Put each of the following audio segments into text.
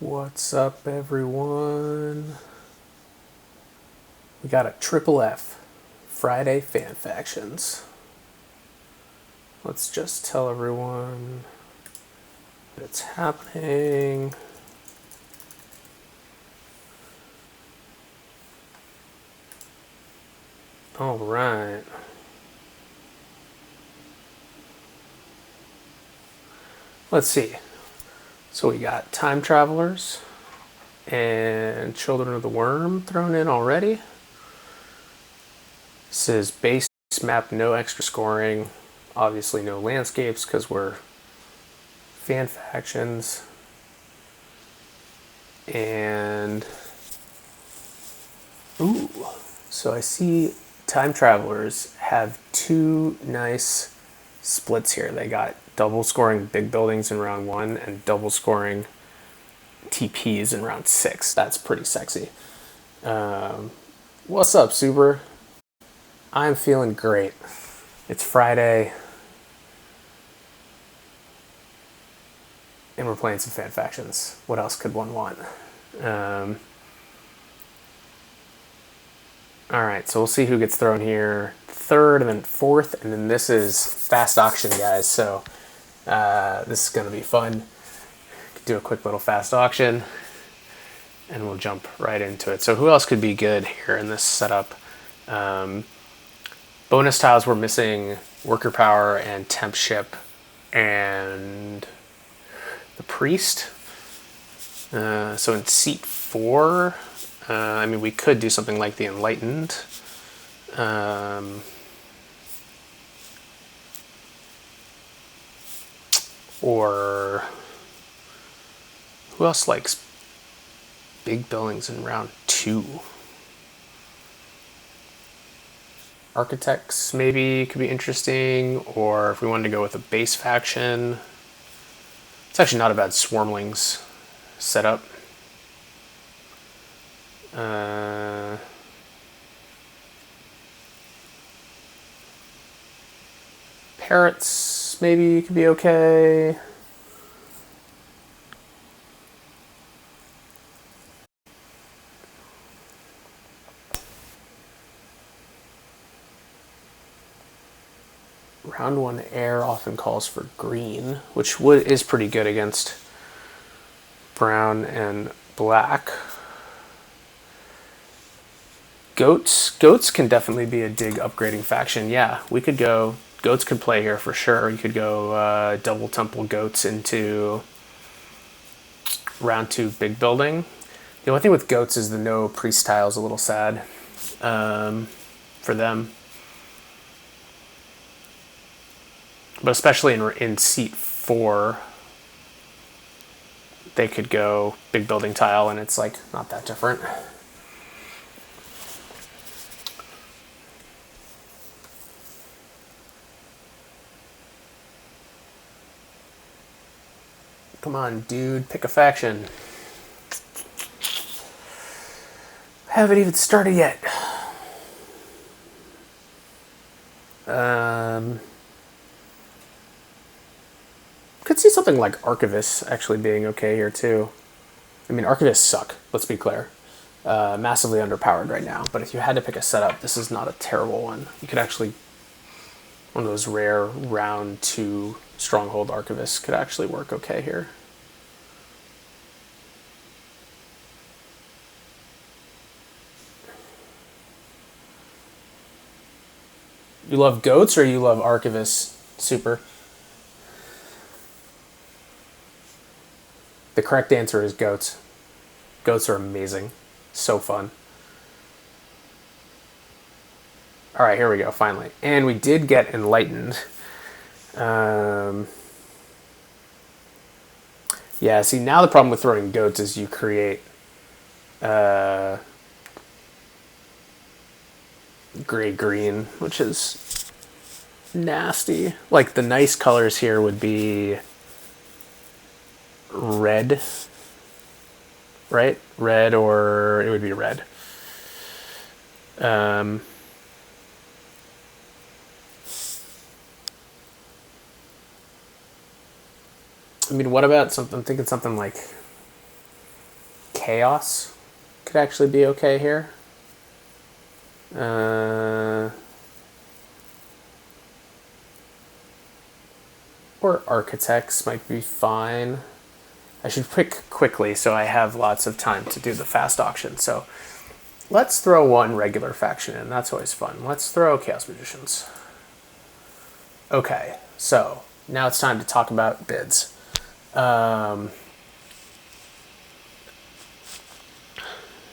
What's up, everyone? We got a triple F Friday fan factions. Let's just tell everyone it's happening. All right. Let's see. So we got time travelers and children of the Wyrm thrown in already. This is base map, no extra scoring. Obviously no landscapes because we're fan factions. And ooh, so I see time travelers have two nice splits here. They got double scoring big buildings in round 1 and double scoring TPs in round 6. That's pretty sexy. What's up, Super? I'm feeling great. It's Friday, and we're playing some fan factions. What else could one want? All right, so we'll see who gets thrown here. Third and then fourth, and then this is fast auction, guys. So this is going to be fun. Do a quick little fast auction, and we'll jump right into it. So who else could be good here in this setup? Bonus tiles, we're missing worker power and temp ship and the priest. So in seat 4, I mean, we could do something like the Enlightened. Or who else likes big buildings in round 2? Architects maybe could be interesting, or if we wanted to go with a base faction, it's actually not a bad Swarmlings setup. Parrots maybe could be okay. Round 1 air often calls for green, which is pretty good against brown and black. Goats can definitely be a dig upgrading faction. Yeah, we could go. Goats could play here for sure. You could go double temple goats into round 2 big building. The only thing with goats is the no priest tile is a little sad for them. But especially in seat 4, they could go big building tile, and it's like not that different. Come on, dude, pick a faction. I haven't even started yet. Could see something like Archivists actually being okay here too. I mean, Archivists suck, let's be clear. Massively underpowered right now, but if you had to pick a setup, this is not a terrible one. You could actually, one of those rare round 2 Stronghold Archivists could actually work okay here. You love goats or you love Archivists, Super? The correct answer is goats. Goats are amazing. So fun. All right, here we go, finally. And we did get Enlightened. Yeah, see, now the problem with throwing goats is you create gray-green, which is nasty. Like, the nice colors here would be red, right? Red, or it would be red. I mean, what about something? I'm thinking something like Chaos could actually be okay here. Or Architects might be fine. I should pick quickly so I have lots of time to do the fast auction. So let's throw one regular faction in. That's always fun. Let's throw Chaos Magicians. Okay, so now it's time to talk about bids.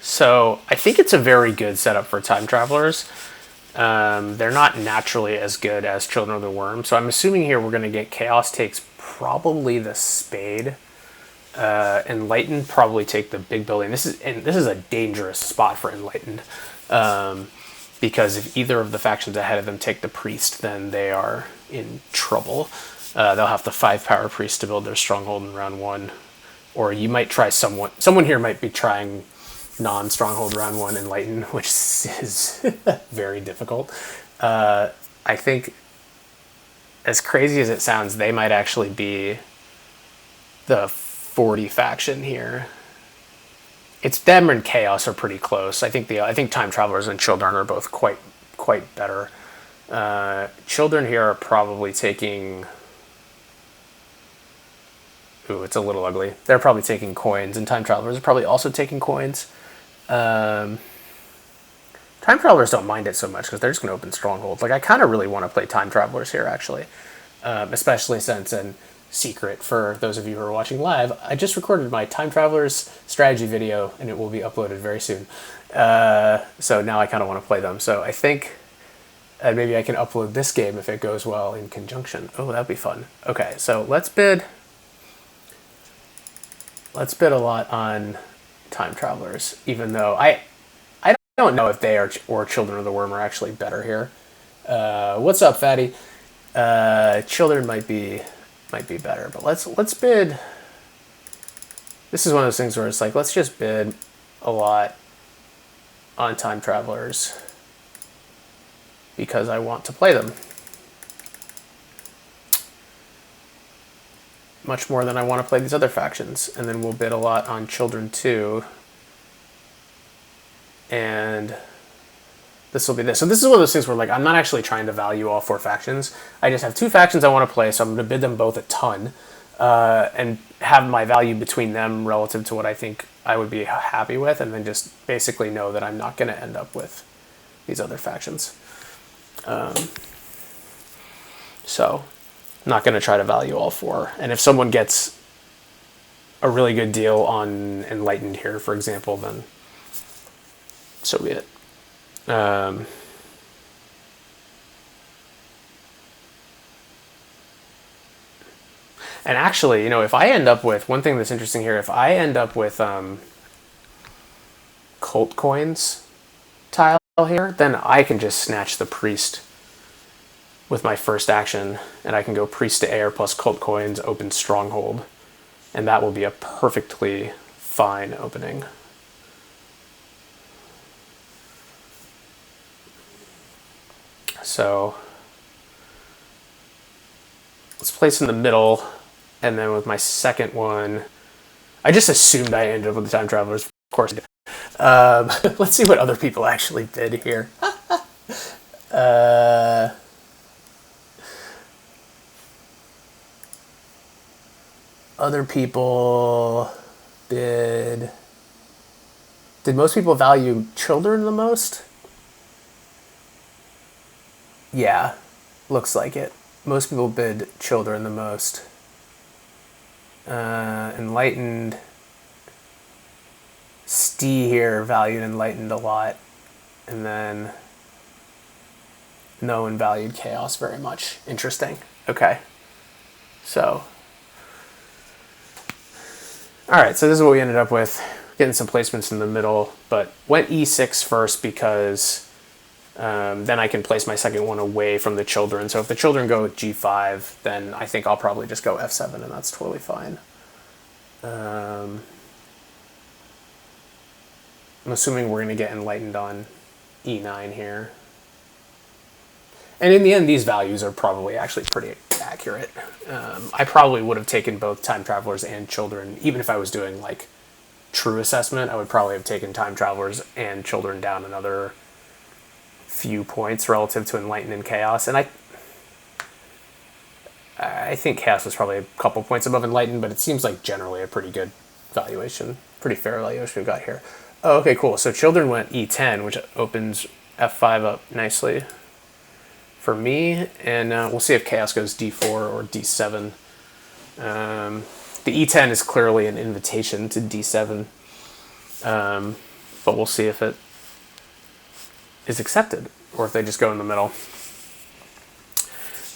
So I think it's a very good setup for Time Travelers. They're not naturally as good as Children of the Wyrm, so I'm assuming here we're going to get Chaos takes probably the Spade. Enlightened probably take the big building. This is a dangerous spot for Enlightened, because if either of the factions ahead of them take the Priest, then they are in trouble. They'll have the 5-power Priest to build their stronghold in round 1, or you might try someone here might be trying non-stronghold round 1 Enlightened, which is very difficult. I think, as crazy as it sounds, they might actually be the 40 faction here. It's them and Chaos are pretty close. I think Time Travelers and Children are both quite better. Children here are probably taking. Ooh, it's a little ugly. They're probably taking coins, and Time Travelers are probably also taking coins. Time Travelers don't mind it so much because they're just going to open strongholds. Like, I kind of really want to play Time Travelers here, actually, especially since in secret for those of you who are watching live, I just recorded my Time Travelers strategy video, and it will be uploaded very soon. So now I kind of want to play them. So I think maybe I can upload this game if it goes well in conjunction. Oh, that'd be fun. Okay, so let's bid. Let's bid a lot on Time Travelers, even though I don't know if they are or Children of the Wyrm are actually better here. What's up, Fatty? Children might be better, but let's bid. This is one of those things where it's like, let's just bid a lot on Time Travelers because I want to play them much more than I want to play these other factions, and then we'll bid a lot on Children too. And this will be this. So this is one of those things where, like, I'm not actually trying to value all 4 factions. I just have 2 factions I want to play, so I'm going to bid them both a ton, and have my value between them relative to what I think I would be happy with, and then just basically know that I'm not going to end up with these other factions. So I'm not going to try to value all 4. And if someone gets a really good deal on Enlightened here, for example, then so be it. And actually, you know, if I end up with, one thing that's interesting here, if I end up with cult coins tile here, then I can just snatch the Priest with my first action, and I can go Priest to Air plus cult coins, open Stronghold, and that will be a perfectly fine opening. So let's place in the middle, and then with my second one, I just assumed I ended up with the Time Travelers. Of course I did. Let's see what other people actually did here. Other people did most people value Children the most? Yeah, looks like it. Most people bid Children the most. Enlightened. Stee here valued Enlightened a lot. And then no one valued Chaos very much. Interesting. Okay. So. Alright, so this is what we ended up with. Getting some placements in the middle, but went E6 first because then I can place my second one away from the Children. So if the Children go with G5, then I think I'll probably just go F7, and that's totally fine. I'm assuming we're going to get Enlightened on E9 here. And in the end, these values are probably actually pretty accurate. I probably would have taken both Time Travelers and Children, even if I was doing like true assessment, I would probably have taken Time Travelers and Children down another few points relative to Enlightened and Chaos. And I think Chaos was probably a couple points above Enlightened, but it seems like generally a pretty good valuation, pretty fair valuation we've got here. Oh, okay, cool. So Children went E10, which opens F5 up nicely for me, and we'll see if Chaos goes D4 or D7. The E10 is clearly an invitation to D7, but we'll see if it is accepted or if they just go in the middle.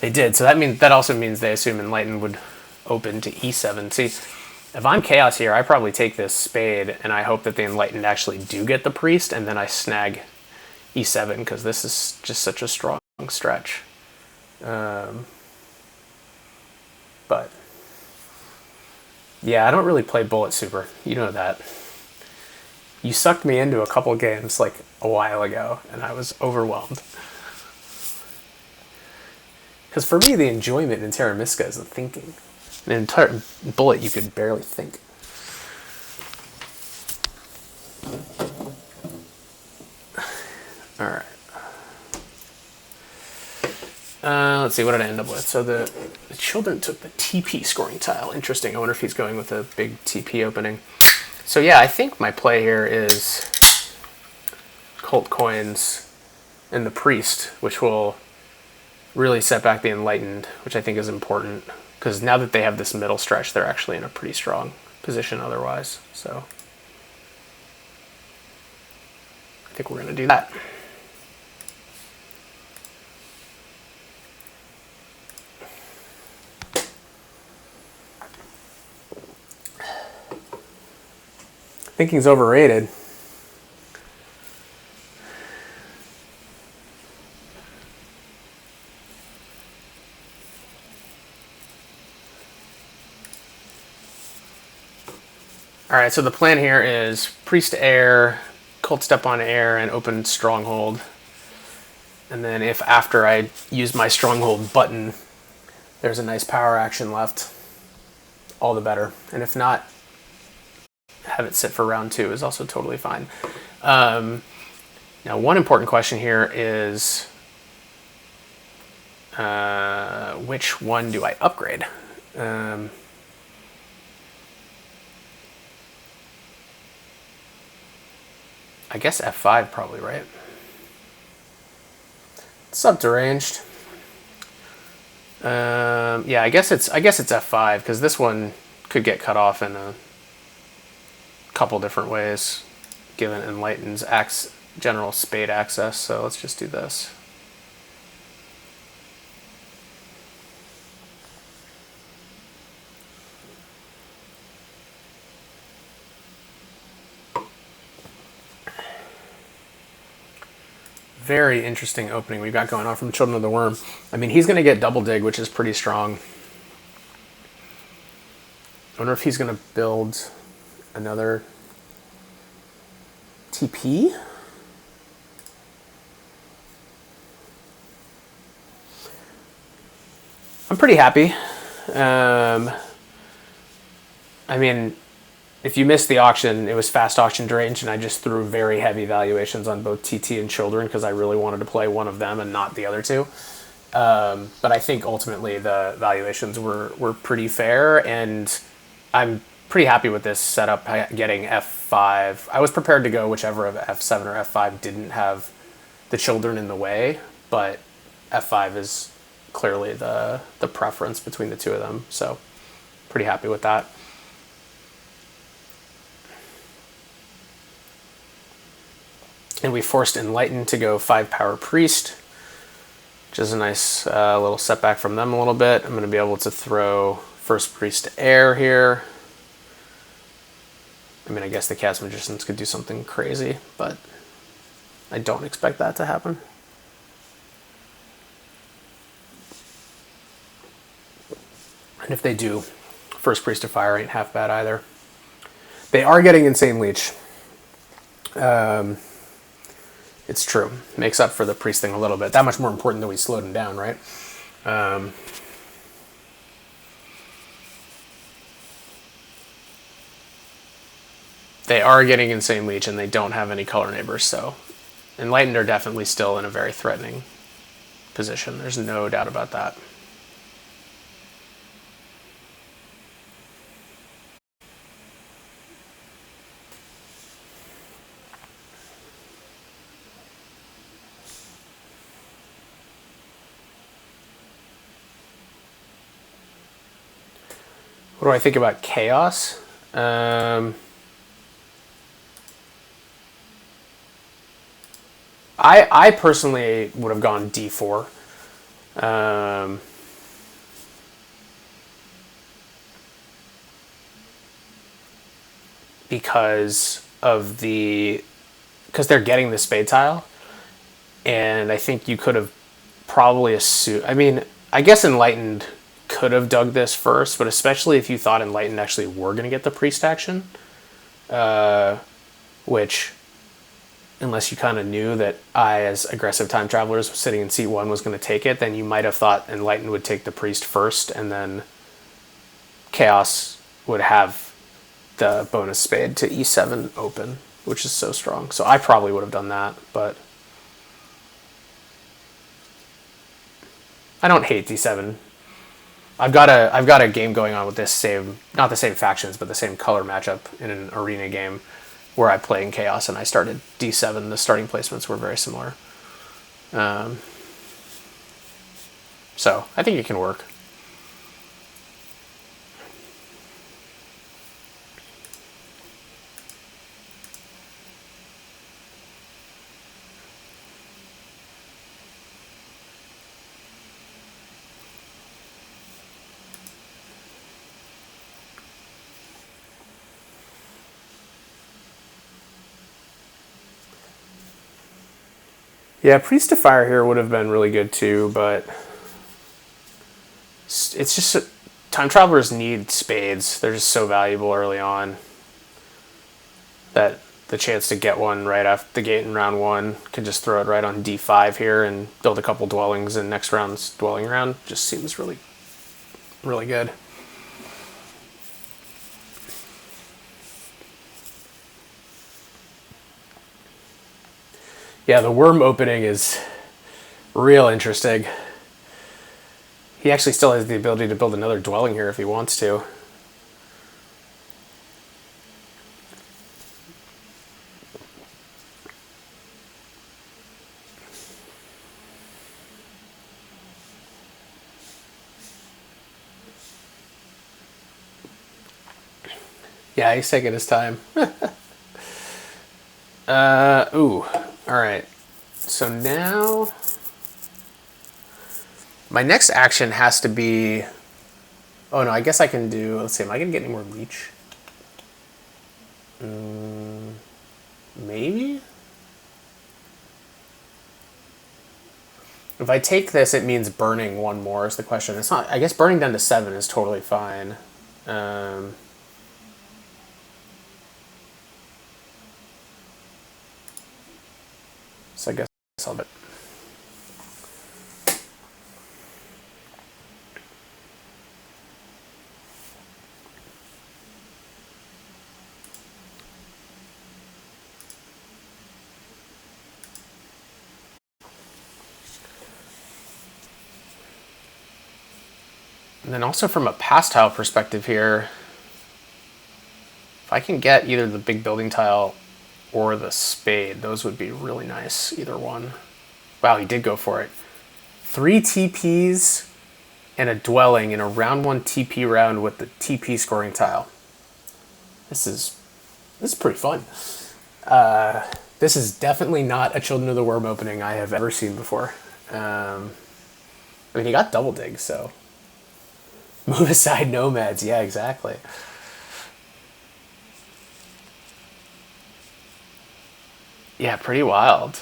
They did, so that also means they assume Enlightened would open to E7. See, if I'm Chaos here, I probably take this spade and I hope that the Enlightened actually do get the priest, and then I snag E7 because this is just such a strong stretch. But yeah, I don't really play Bullet Super. You know that. You sucked me into a couple games like a while ago, and I was overwhelmed. Because for me, the enjoyment in Terra Mystica is the thinking. In entire Bullet, you could barely think. All right. Let's see, what did I end up with? So the Children took the TP scoring tile. Interesting. I wonder if he's going with a big TP opening. So yeah, I think my play here is Cult Coins and the Priest, which will really set back the Enlightened, which I think is important, because now that they have this middle stretch, they're actually in a pretty strong position otherwise. So I think we're going to do that. Thinking's overrated. All right, so the plan here is Priest Air, Cult Step on Air, and open Stronghold. And then if after I use my Stronghold button, there's a nice power action left, all the better. And if not, have it sit for round 2 is also totally fine. Now, one important question here is which one do I upgrade? I guess F5 probably, right? Subderanged. Yeah, I guess it's F5 because this one could get cut off in a couple different ways, given Enlightened's general spade access. So let's just do this. Very interesting opening we've got going on from Children of the Wyrm. I mean, he's going to get Double Dig, which is pretty strong. I wonder if he's going to build another TP. I'm pretty happy. I mean, if you missed the auction, it was fast auction range, and I just threw very heavy valuations on both TT and Children because I really wanted to play one of them and not the other two. But I think ultimately the valuations were pretty fair, and I'm pretty happy with this setup, getting F5. I was prepared to go whichever of F7 or F5 didn't have the Children in the way, but F5 is clearly the preference between the two of them, so pretty happy with that. And we forced Enlightened to go 5 power Priest, which is a nice little setback from them a little bit. I'm going to be able to throw first Priest to Air here. I mean, I guess the Chaos Magicians could do something crazy, but I don't expect that to happen. And if they do, first Priest to Fire ain't half bad either. They are getting Insane Leech. It's true. Makes up for the Priest thing a little bit. That much more important that we slowed him down, right? They are getting insane leech, and they don't have any color neighbors, so Enlightened are definitely still in a very threatening position. There's no doubt about that. What do I think about chaos? I personally would have gone d4. Because they're getting the spade tile, and I think you could have probably assumed. I mean, I guess Enlightened could have dug this first, but especially if you thought Enlightened actually were going to get the priest action, which, unless you kind of knew that I, as aggressive time travelers, was sitting in seat 1 was going to take it, then you might have thought Enlightened would take the priest first, and then Chaos would have the bonus spade to e7 open, which is so strong. So I probably would have done that, but I don't hate d7. I've got a game going on with this same, not the same factions, but the same color matchup in an arena game where I play in Chaos, and I started d7. The starting placements were very similar. So I think it can work. Yeah, Priest to Fire here would have been really good too, but it's just time travelers need spades. They're just so valuable early on that the chance to get one right after the gate in round 1 can just throw it right on d5 here and build a couple dwellings in next round's dwelling round. Just seems really, really good. Yeah, the Wyrm opening is real interesting. He actually still has the ability to build another dwelling here if he wants to. Yeah, he's taking his time. Ooh. Alright. So now my next action has to be... Oh no, I guess I can do... Let's see, am I going to get any more leech? Maybe? If I take this, it means burning one more is the question. It's not... I guess burning down to 7 is totally fine. So I guess I'll bet. And then also from a pass tile perspective here, if I can get either the big building tile or the spade, those would be really nice, either one. Wow, he did go for it. 3 TPs and a dwelling in a round 1 TP round with the TP scoring tile. This is pretty fun. This is definitely not a Children of the Wyrm opening I have ever seen before. I mean, he got double dig, so... Move aside nomads, yeah, exactly. Yeah, pretty wild.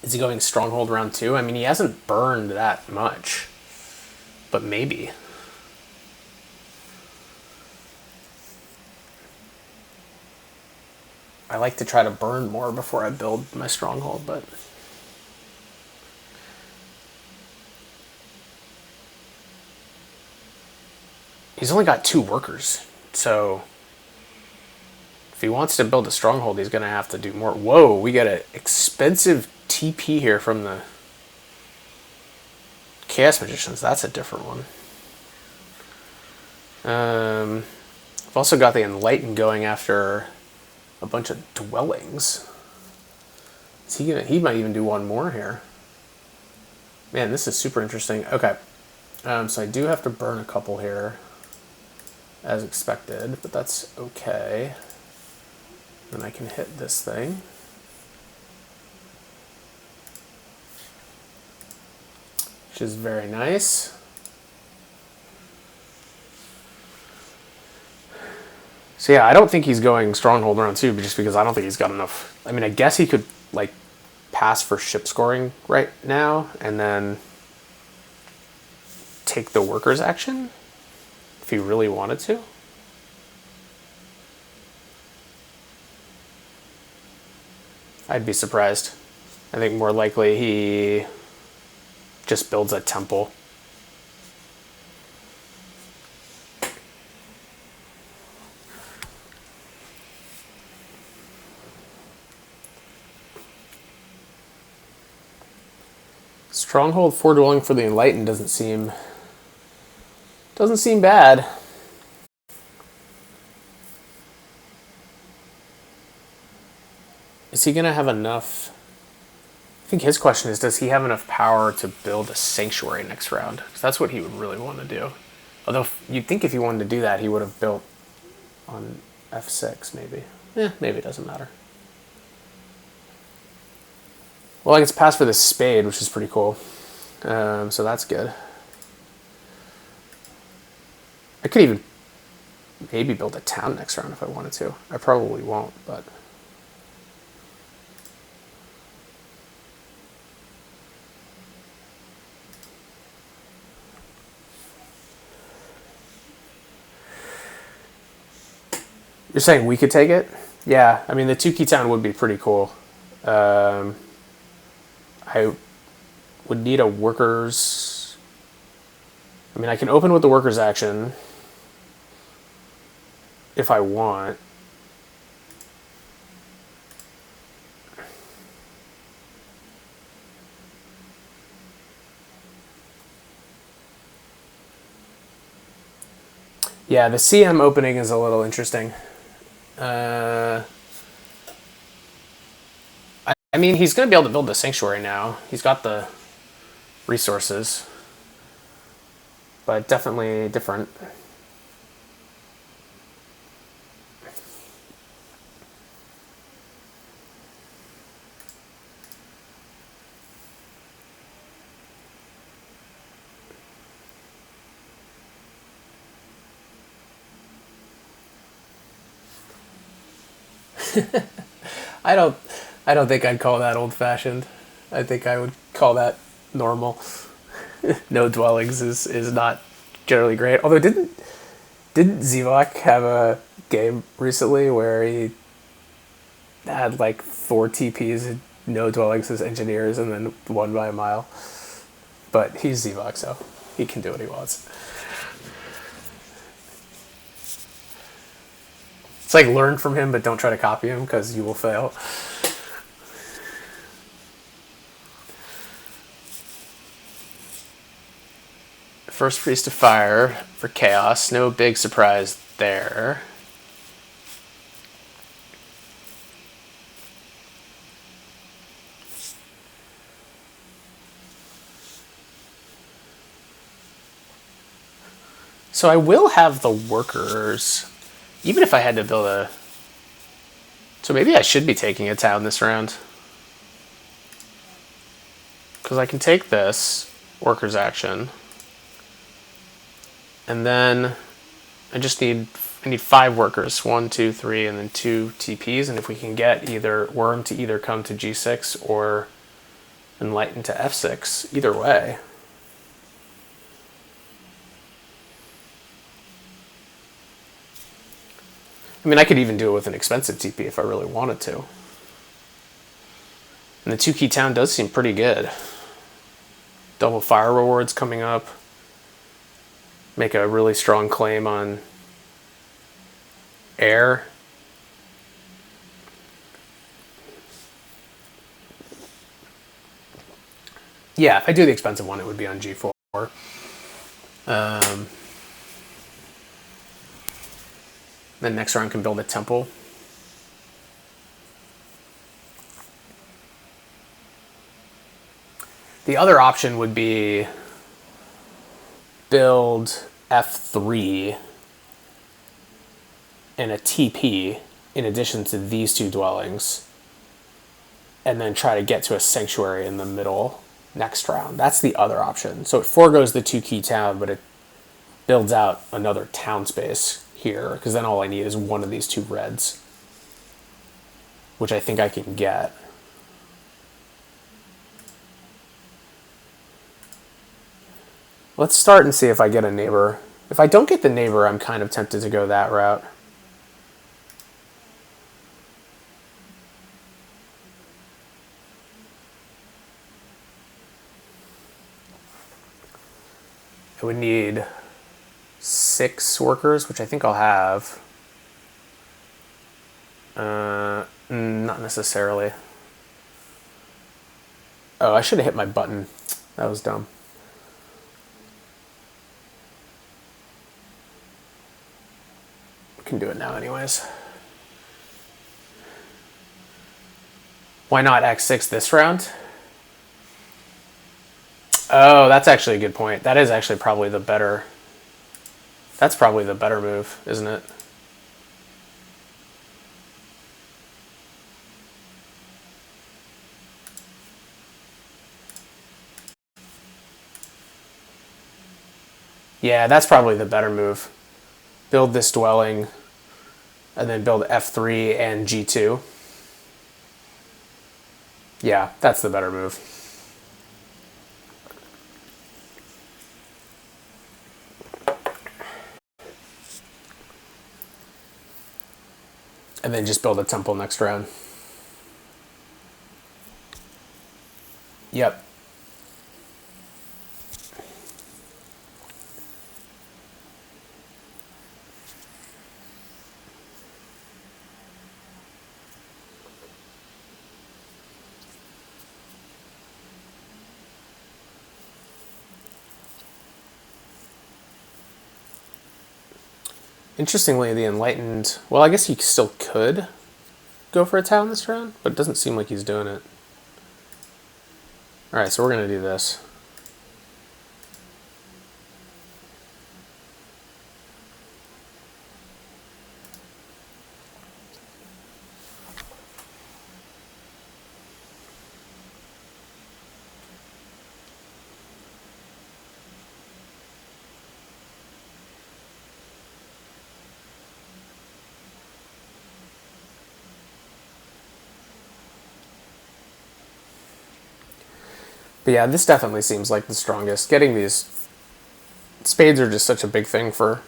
Is he going Stronghold round 2? I mean, he hasn't burned that much, but maybe. I like to try to burn more before I build my Stronghold, but... he's only got 2 workers, so if he wants to build a stronghold, he's going to have to do more. Whoa, we got an expensive TP here from the Chaos Magicians. That's a different one. I've also got the Enlightened going after a bunch of dwellings. Is he gonna? He might even do one more here. Man, this is super interesting. Okay, so I do have to burn a couple here, as expected, but that's okay. And I can hit this thing. Which is very nice. So yeah, I don't think he's going Stronghold round 2, just because I don't think he's got enough. I mean, I guess he could, like, pass for ship scoring right now, and then take the workers action, if he really wanted to. I'd be surprised. I think more likely he just builds a temple. Stronghold 4 dwelling for the Enlightened doesn't seem bad. Is he gonna have enough? I think his question is, does he have enough power to build a sanctuary next round? Because that's what he would really want to do. Although you'd think if he wanted to do that, he would have built on F6 maybe. Maybe it doesn't matter. Well, I get to pass for this spade, which is pretty cool. So that's good. I could even maybe build a town next round if I wanted to. I probably won't, but... You're saying we could take it? Yeah, I mean, the 2-key town would be pretty cool. I would need a workers... I mean, I can open with the workers action if I want. Yeah, the CM opening is a little interesting. I mean, he's going to be able to build the sanctuary now. He's got the resources, but definitely different. I don't think I'd call that old-fashioned. I think I would call that normal. No dwellings is not generally great. Although didn't Zivak have a game recently where he had like 4 TPs and no dwellings as engineers and then won by a mile? But he's Zivak, so he can do what he wants. It's like learn from him, but don't try to copy him because you will fail. First Priest of Fire for Chaos. No big surprise there. So I will have the workers, even if I had to build a... So maybe I should be taking a town this round. Because I can take this workers action. And then I need 5 workers. 1, 2, 3, and then 2 TPs. And if we can get either Wyrm to either come to G6 or Enlightened to F6, either way. I mean, I could even do it with an expensive TP if I really wanted to. And the 2-key town does seem pretty good. Double fire rewards coming up. make a really strong claim on air. Yeah, if I do the expensive one, it would be on G4. Then next round can build a temple. The other option would be build F3 and a TP in addition to these two dwellings, and then try to get to a sanctuary in the middle next round. That's the other option. So it foregoes the 2 key town, but it builds out another town space here, because then all I need is one of these 2 reds, which I think I can get. Let's start and see if I get a neighbor. If I don't get the neighbor, I'm kind of tempted to go that route. I would need 6 workers, which I think I'll have. Not necessarily. Oh, I should have hit my button. That was dumb. Can do it now anyways. Why not X6 this round? Oh, that's actually a good point. That is actually probably the better... That's probably the better move, isn't it? Yeah, that's probably the better move. Build this dwelling, and then build F3 and G2. Yeah, that's the better move. And then just build a temple next round. Yep. Interestingly, the Enlightened... Well, I guess he still could go for a town this round, but it doesn't seem like he's doing it. Alright, so we're going to do this. But yeah, this definitely seems like the strongest. Getting these... Spades are just such a big thing for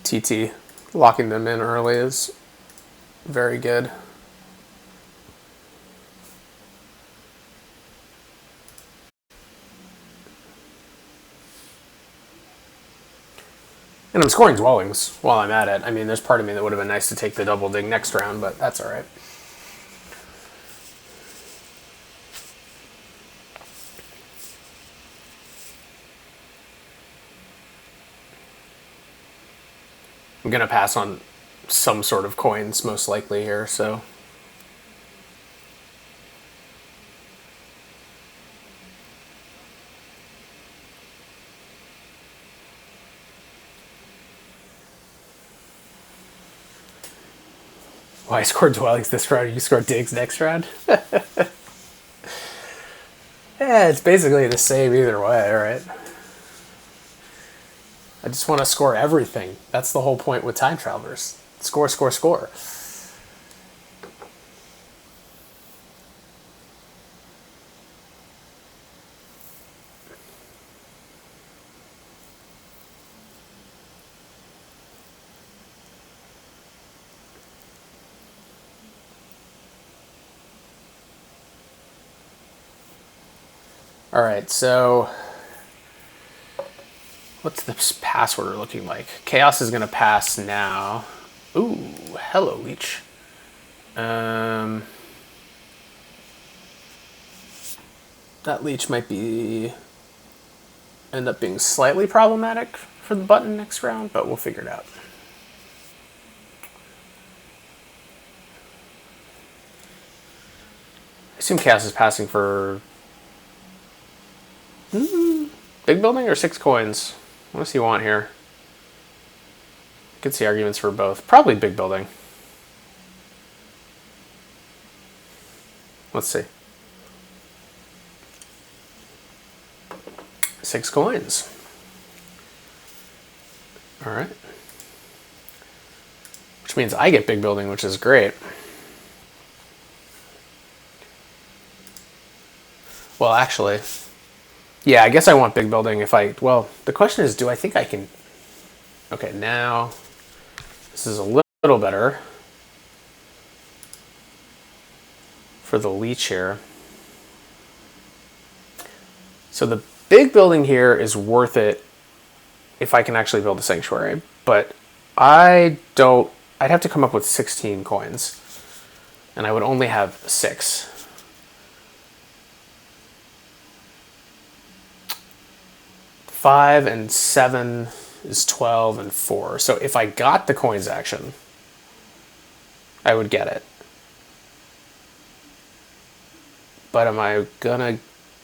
TT. Locking them in early is very good. And I'm scoring dwellings while I'm at it. I mean, there's part of me that would have been nice to take the double dig next round, but that's alright. I'm going to pass on some sort of coins, most likely, here, so... Well, I scored dwellings this round, you scored digs next round? Yeah, it's basically the same either way, right? I just want to score everything. That's the whole point with time travelers. Score, score, score. Alright, so... What's this pass order looking like? Chaos is going to pass now. Ooh, hello, Leech. That Leech might end up being slightly problematic for the button next round, but we'll figure it out. I assume Chaos is passing for big building or 6 coins. What does he want here? I could see arguments for both. Probably big building. Let's see. 6 coins. All right. Which means I get big building, which is great. Well, actually, yeah, I guess I want big building if I... Well, the question is, do I think I can... Okay, now this is a little better for the Leech here. So the big building here is worth it if I can actually build a sanctuary, but I'd have to come up with 16 coins, and I would only have 6. Five and 7 is 12 and 4. So if I got the coins action, I would get it. But am I gonna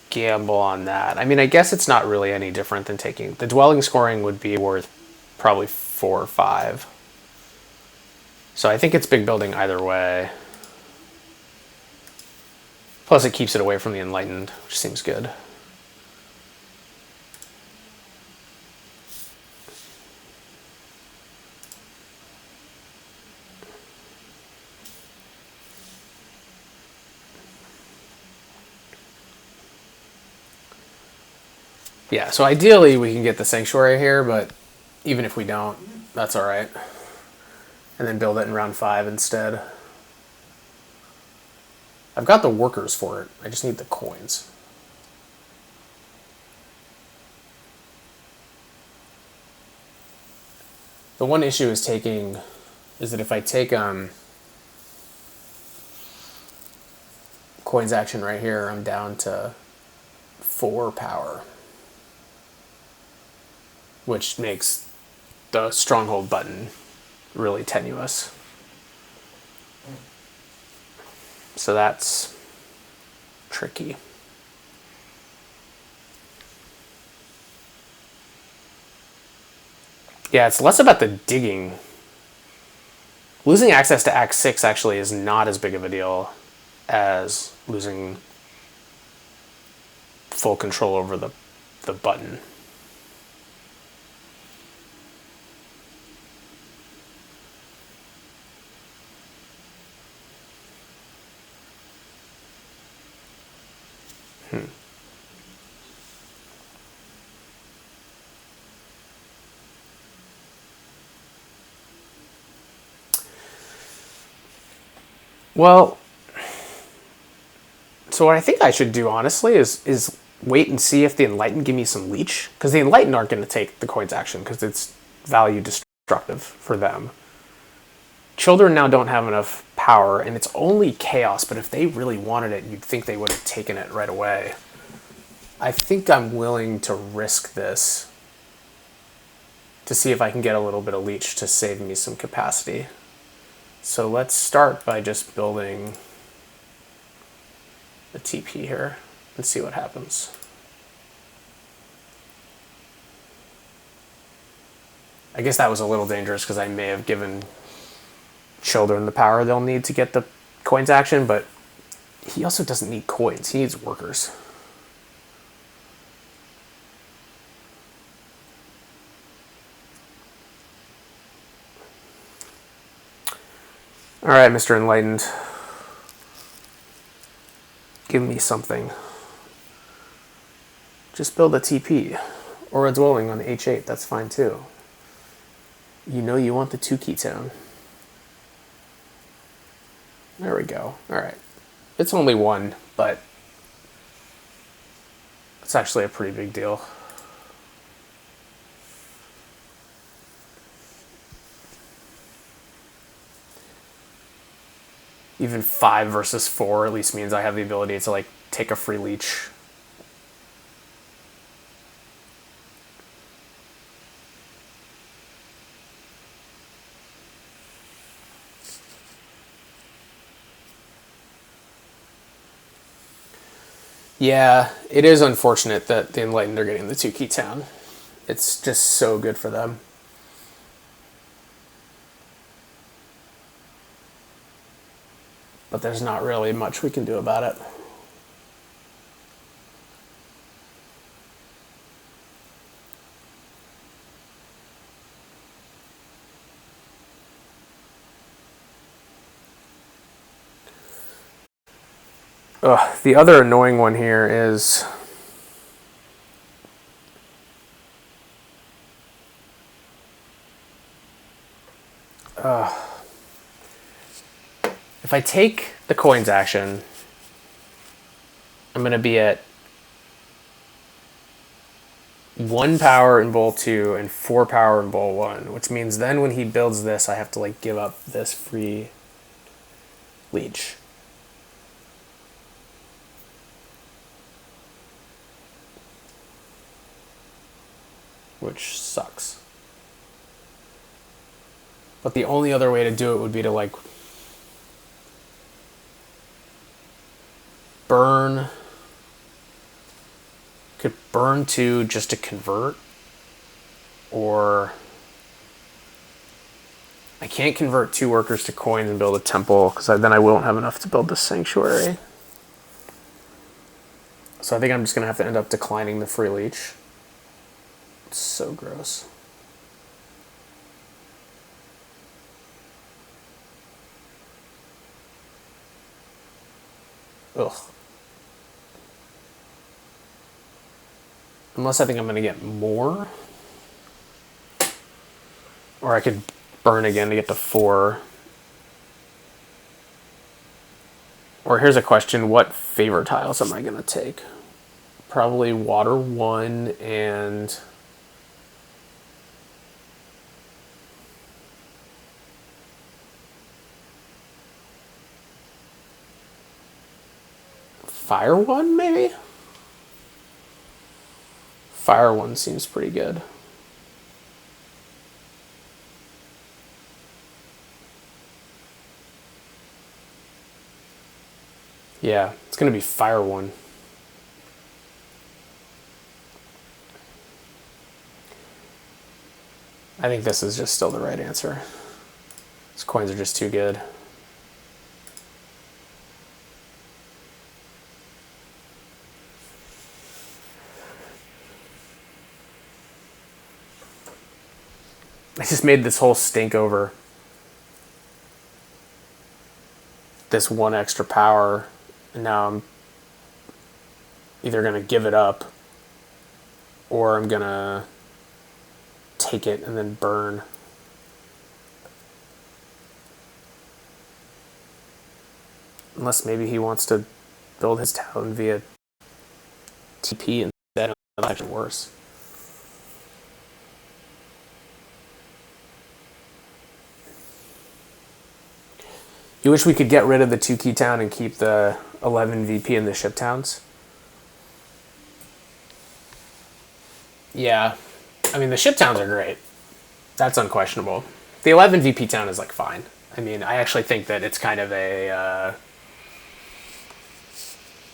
gamble on that? I mean, I guess it's not really any different than taking... The dwelling scoring would be worth probably 4 or 5. So I think it's big building either way. Plus it keeps it away from the Enlightened, which seems good. Yeah, so ideally we can get the sanctuary here, but even if we don't, that's all right. And then build it in round 5 instead. I've got the workers for it. I just need the coins. The one issue is that if I take coins action right here, I'm down to 4 power, which makes the stronghold button really tenuous. So that's tricky. Yeah, it's less about the digging. Losing access to Act 6 actually is not as big of a deal as losing full control over the button. Well, so what I think I should do, honestly, is wait and see if the Enlightened give me some leech. Because the Enlightened aren't going to take the coins action, because it's value destructive for them. Children now don't have enough power, and it's only chaos, but if they really wanted it, you'd think they would have taken it right away. I think I'm willing to risk this to see if I can get a little bit of leech to save me some capacity. So let's start by just building the TP here and see what happens. I guess that was a little dangerous because I may have given children the power they'll need to get the coins action, but he also doesn't need coins, he needs workers. Alright, Mr. Enlightened. Give me something. Just build a TP. Or a dwelling on H8, that's fine too. You know you want the 2 ketone. There we go. Alright. It's only 1, but it's actually a pretty big deal. Even 5 versus 4 at least means I have the ability to like take a free leech. Yeah, it is unfortunate that the Enlightened are getting the 2-key town. It's just so good for them. But there's not really much we can do about it. Ugh, the other annoying one here is if I take the coins action, I'm going to be at 1 power in bowl 2 and 4 power in bowl 1, which means then when he builds this, I have to like give up this free leech. Which sucks. But the only other way to do it would be to like burn. Could burn 2 just to convert, or I can't convert 2 workers to coins and build a temple because then I won't have enough to build the sanctuary. So I think I'm just going to have to end up declining the free leech. It's so gross. Ugh. Unless I think I'm going to get more. Or I could burn again to get to 4. Or here's a question, what favor tiles am I going to take? Probably water 1 and fire 1 maybe? Fire 1 seems pretty good. Yeah, it's going to be fire 1. I think this is just still the right answer. These coins are just too good. I just made this whole stink over this 1 extra power, and now I'm either going to give it up or I'm going to take it and then burn. Unless maybe he wants to build his town via TP instead, that's actually worse. You wish we could get rid of the 2-key town and keep the 11 VP in the ship towns? Yeah. I mean, the ship towns are great. That's unquestionable. The 11 VP town is like fine. I mean, I actually think that it's kind of a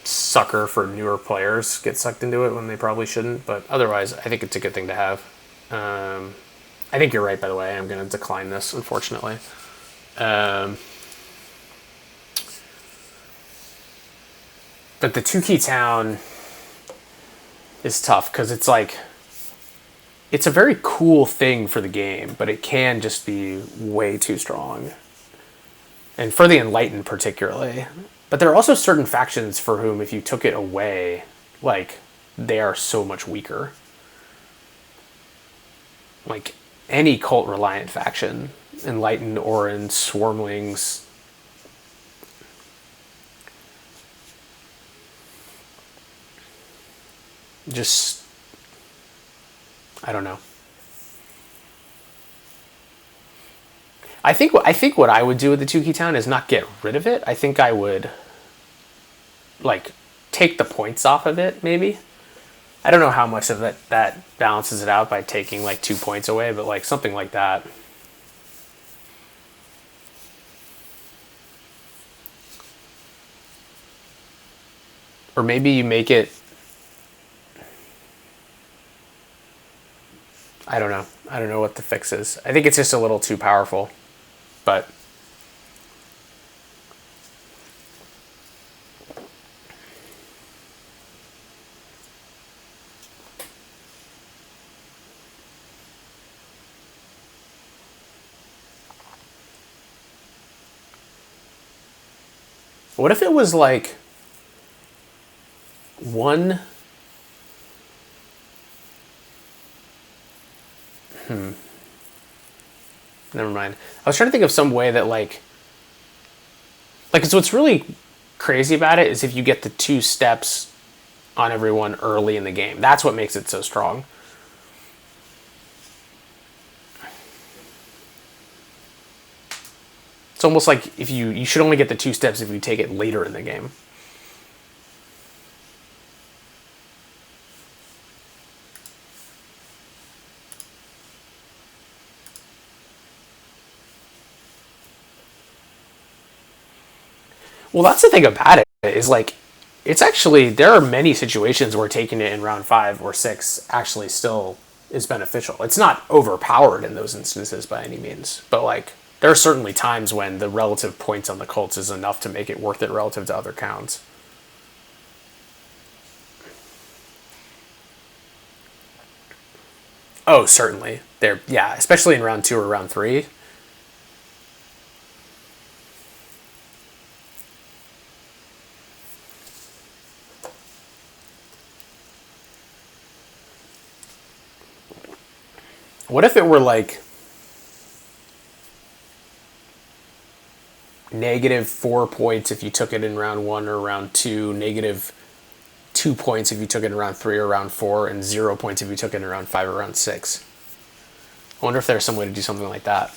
sucker for newer players get sucked into it when they probably shouldn't. But otherwise, I think it's a good thing to have. I think you're right, by the way. I'm going to decline this, unfortunately. But the 2-key town is tough because it's like, it's a very cool thing for the game, but it can just be way too strong. And for the Enlightened particularly. But there are also certain factions for whom if you took it away, like, they are so much weaker. Like, any cult-reliant faction, Enlightened, Orin, Swarmlings, just, I don't know. I think what I would do with the Tukey Town is not get rid of it. I think I would like take the points off of it, maybe. I don't know how much of that balances it out by taking like 2 points away, but like something like that. Or maybe you make it, I don't know. I don't know what the fix is. I think it's just a little too powerful. But what if it was like one... Never mind. I was trying to think of some way that so what's really crazy about it is if you get the 2 steps on everyone early in the game. That's what makes it so strong. It's almost like if you should only get the 2 steps if you take it later in the game. Well, that's the thing about it is like it's actually there are many situations where taking it in round 5 or 6 actually still is beneficial. It's not overpowered in those instances by any means, but like there are certainly times when the relative points on the cults is enough to make it worth it relative to other counts. Oh, certainly. There, yeah, especially in round 2 or round 3. What if it were like -4 points if you took it in round 1 or round 2, -2 points if you took it in round 3 or round 4, and 0 points if you took it in round 5 or round 6? I wonder if there's some way to do something like that.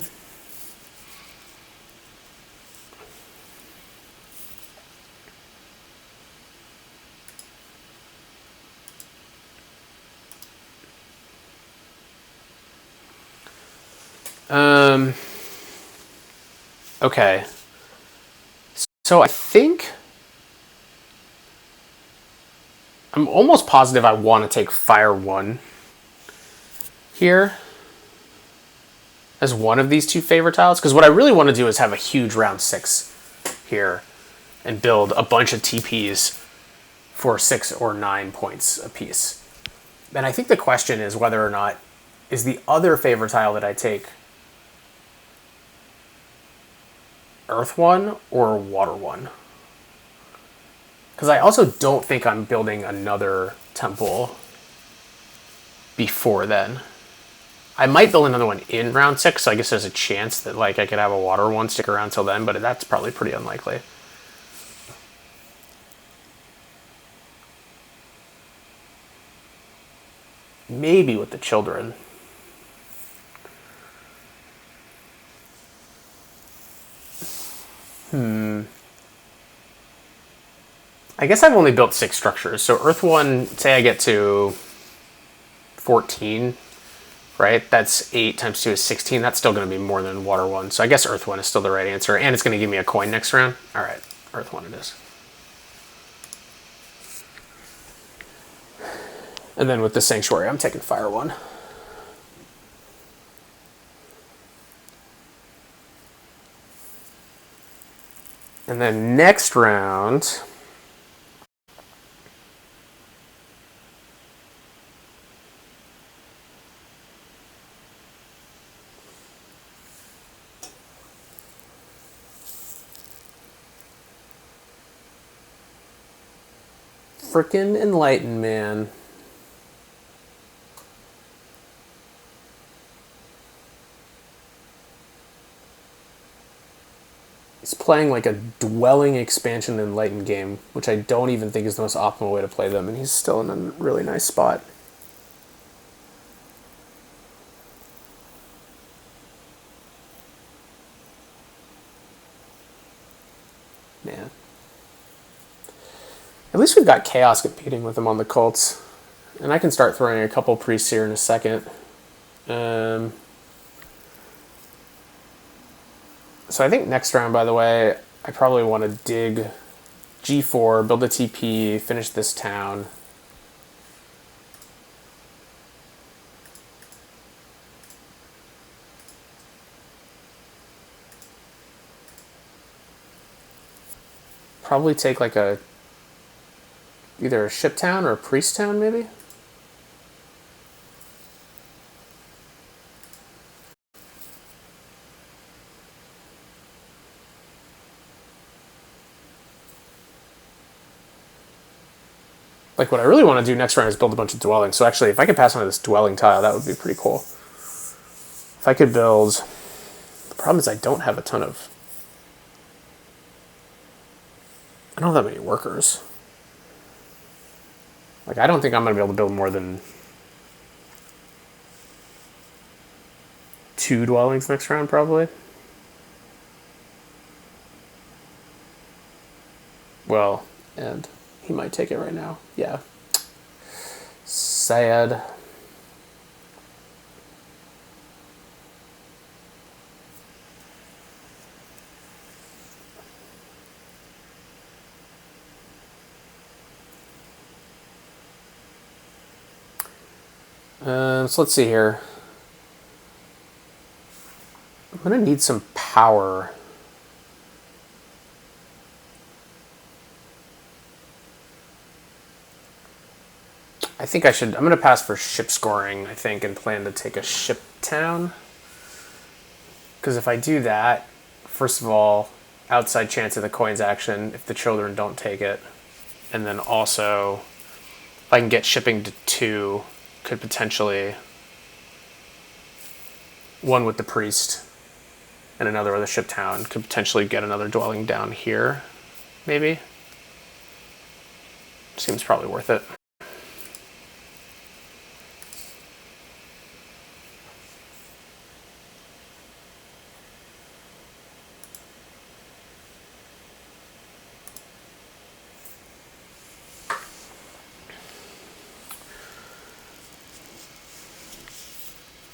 Okay. So I think I'm almost positive I want to take Fire 1 here as one of these 2 favorite tiles, because what I really want to do is have a huge round 6 here and build a bunch of TPs for 6 or 9 points apiece. And I think the question is whether or not is the other favorite tile that I take Earth 1 or Water 1. Because I also don't think I'm building another temple before then. I might build another one in round 6, so I guess there's a chance that like I could have a Water 1 stick around till then, but that's probably pretty unlikely. Maybe with the children. I guess I've only built 6 structures. So Earth 1, say I get to 14, right? That's 8 times 2 is 16. That's still going to be more than Water 1. So I guess Earth 1 is still the right answer. And it's going to give me a coin next round. All right, Earth 1 it is. And then with the Sanctuary, I'm taking Fire 1. And then next round, frickin' Enlightened, man. He's playing like a dwelling expansion Enlightened game, which I don't even think is the most optimal way to play them, and he's still in a really nice spot. At least we've got Chaos competing with him on the cults. And I can start throwing a couple priests here in a second. So I think next round, by the way, I probably want to dig G4, build a TP, finish this town. Probably take like either a ship town or a priest town, maybe? Like what I really want to do next round is build a bunch of dwellings. So actually, if I could pass on to this dwelling tile, that would be pretty cool. If I could build... The problem is I don't have a ton of... I don't have that many workers. Like, I don't think I'm going to be able to build more than 2 dwellings next round, probably. Well, and he might take it right now. Yeah. Sad. So let's see here. I'm going to need some power. I think I should... I'm going to pass for ship scoring, I think, and plan to take a ship town. Because if I do that, first of all, outside chance of the coins action if the children don't take it. And then also, if I can get shipping to 2, could potentially... One with the priest and another with a ship town. Could potentially get another dwelling down here, maybe. Seems probably worth it.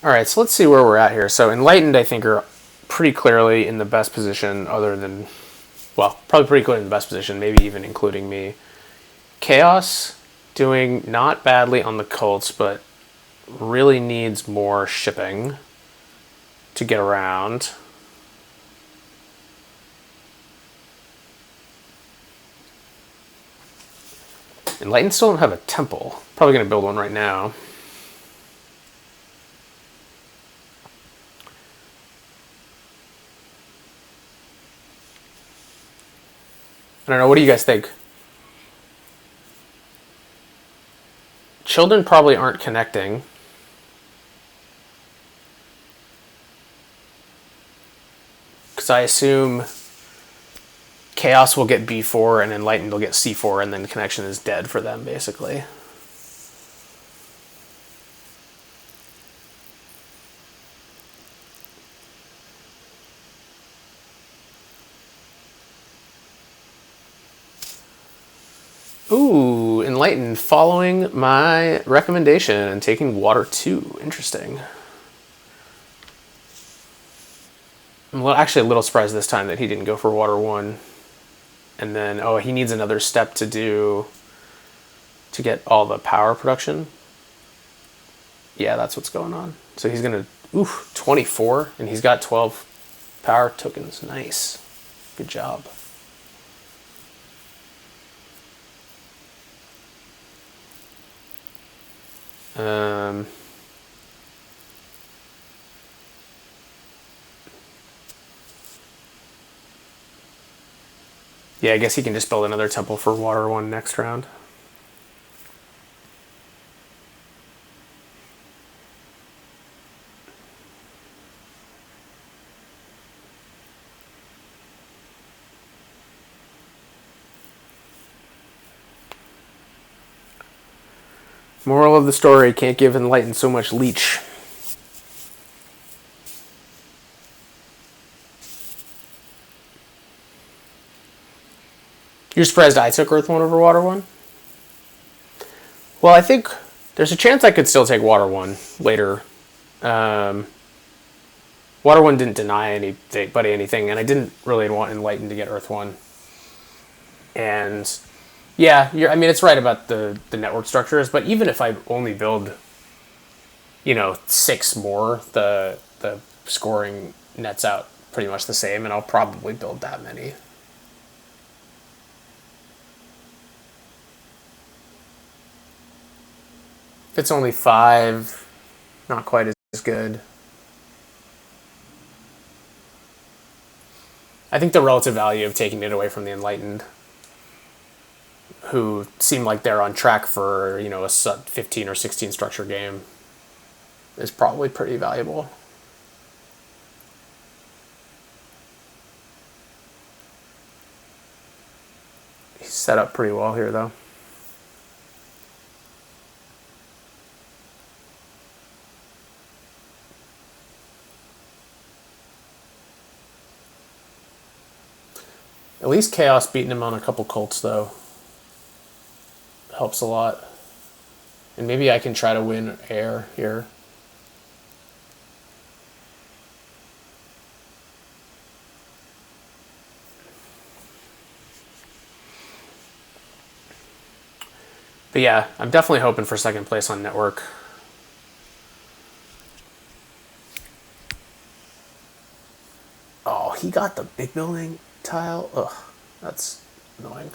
All right, so let's see where we're at here. So Enlightened, I think, are pretty clearly in the best position other than... Well, probably pretty clearly in the best position, maybe even including me. Chaos, doing not badly on the cults, but really needs more shipping to get around. Enlightened still don't have a temple. Probably going to build one right now. I don't know, what do you guys think? Children probably aren't connecting. Because I assume Chaos will get B4 and Enlightened will get C4 and then connection is dead for them, basically. Ooh, Enlightened following my recommendation and taking Water 2. Interesting. I'm actually a little surprised this time that he didn't go for Water 1. And then, oh, he needs another step to get all the power production. Yeah, that's what's going on. So he's going to, 24, and he's got 12 power tokens. Nice. Good job. Yeah, I guess he can just build another temple for Water 1 next round. Moral of the story, can't give Enlightened so much leech. You're surprised I took Earth 1 over Water 1? Well, I think there's a chance I could still take Water 1 later. Um, Water 1 didn't deny anybody anything, and I didn't really want Enlightened to get Earth 1. And yeah, I mean, it's right about the network structures, but even if I only build, 6 more, the scoring nets out pretty much the same, and I'll probably build that many. If it's only 5, not quite as good. I think the relative value of taking it away from the Enlightened, who seem like they're on track for, a 15 or 16 structure game, is probably pretty valuable. He's set up pretty well here, though. At least Chaos beating him on a couple cults, though, helps a lot. And maybe I can try to win air here. But yeah, I'm definitely hoping for second place on network. Oh, he got the big building tile? Ugh, that's annoying.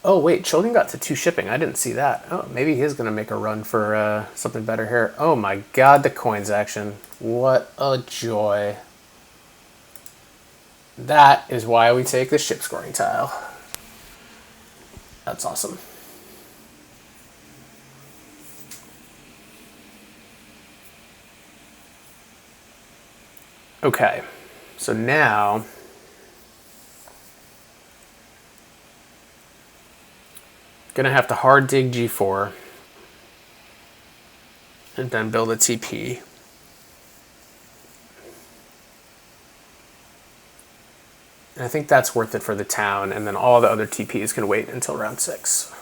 Oh, wait, Children got to 2 shipping. I didn't see that. Oh, maybe he's going to make a run for something better here. Oh my god, the coins action. What a joy. That is why we take the ship scoring tile. That's awesome. Okay, so now gonna have to hard dig G4 and then build a TP. And I think that's worth it for the town, and then all the other TPs can wait until round 6.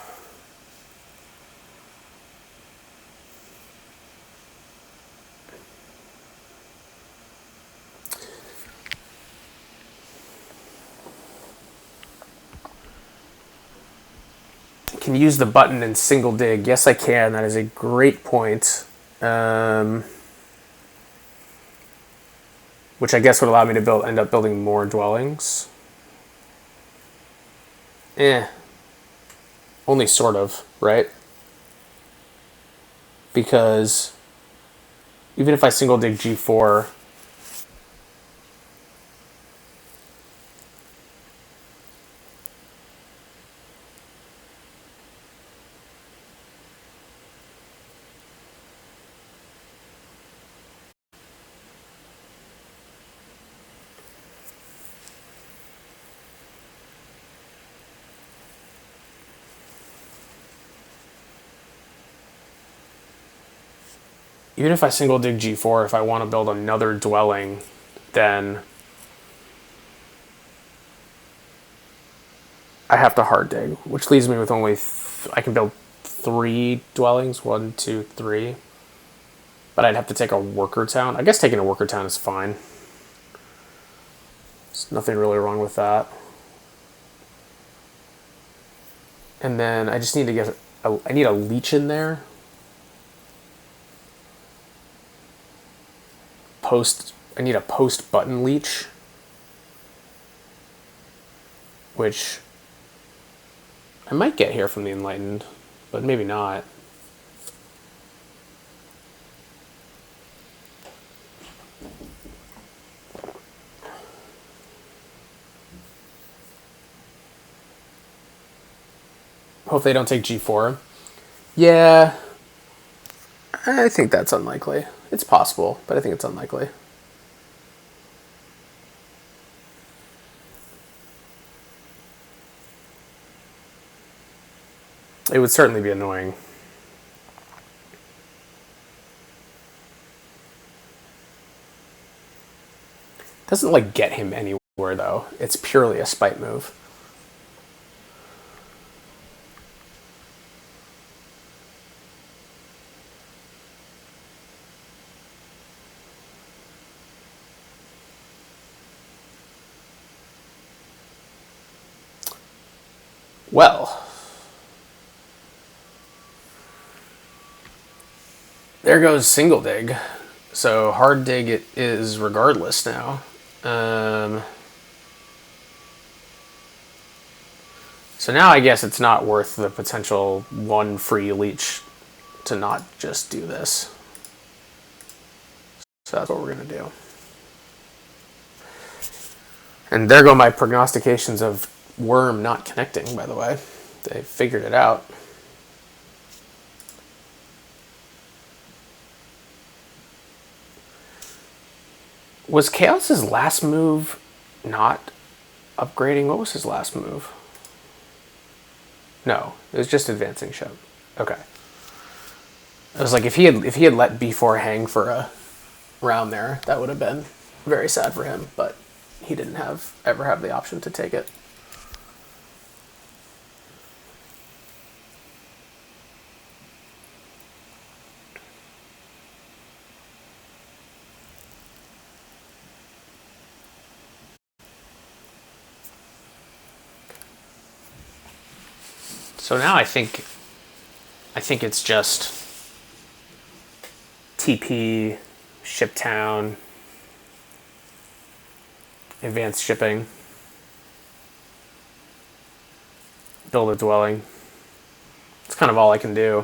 Can use the button and single dig. Yes, I can. That is a great point. Which I guess would allow me to end up building more dwellings. Only sort of, right? Because even if I single dig G4, even if I single dig G4, if I want to build another dwelling, then I have to hard dig, which leaves me with only I can build 3 dwellings. 1, 2, 3. But I'd have to take a worker town. I guess taking a worker town is fine. There's nothing really wrong with that. And then I just need to get I need a leech in there. I need a post button leech, which I might get here from the Enlightened, but maybe not. Hope they don't take G4. Yeah, I think that's unlikely. It's possible, but I think it's unlikely. It would certainly be annoying. Doesn't like get him anywhere though. It's purely a spite move. Well, there goes single dig. So hard dig it is regardless now. So now I guess it's not worth the potential one free leech to not just do this. So that's what we're going to do. And there go my prognostications of Wyrm not connecting, by the way. They figured it out. Was Chaos's last move not upgrading? What was his last move? No, it was just advancing ship. Okay. It was like if he had let B4 hang for a round there, that would have been very sad for him, but he didn't ever have the option to take it. So now I think it's just TP, ship town, advanced shipping, build a dwelling. It's kind of all I can do.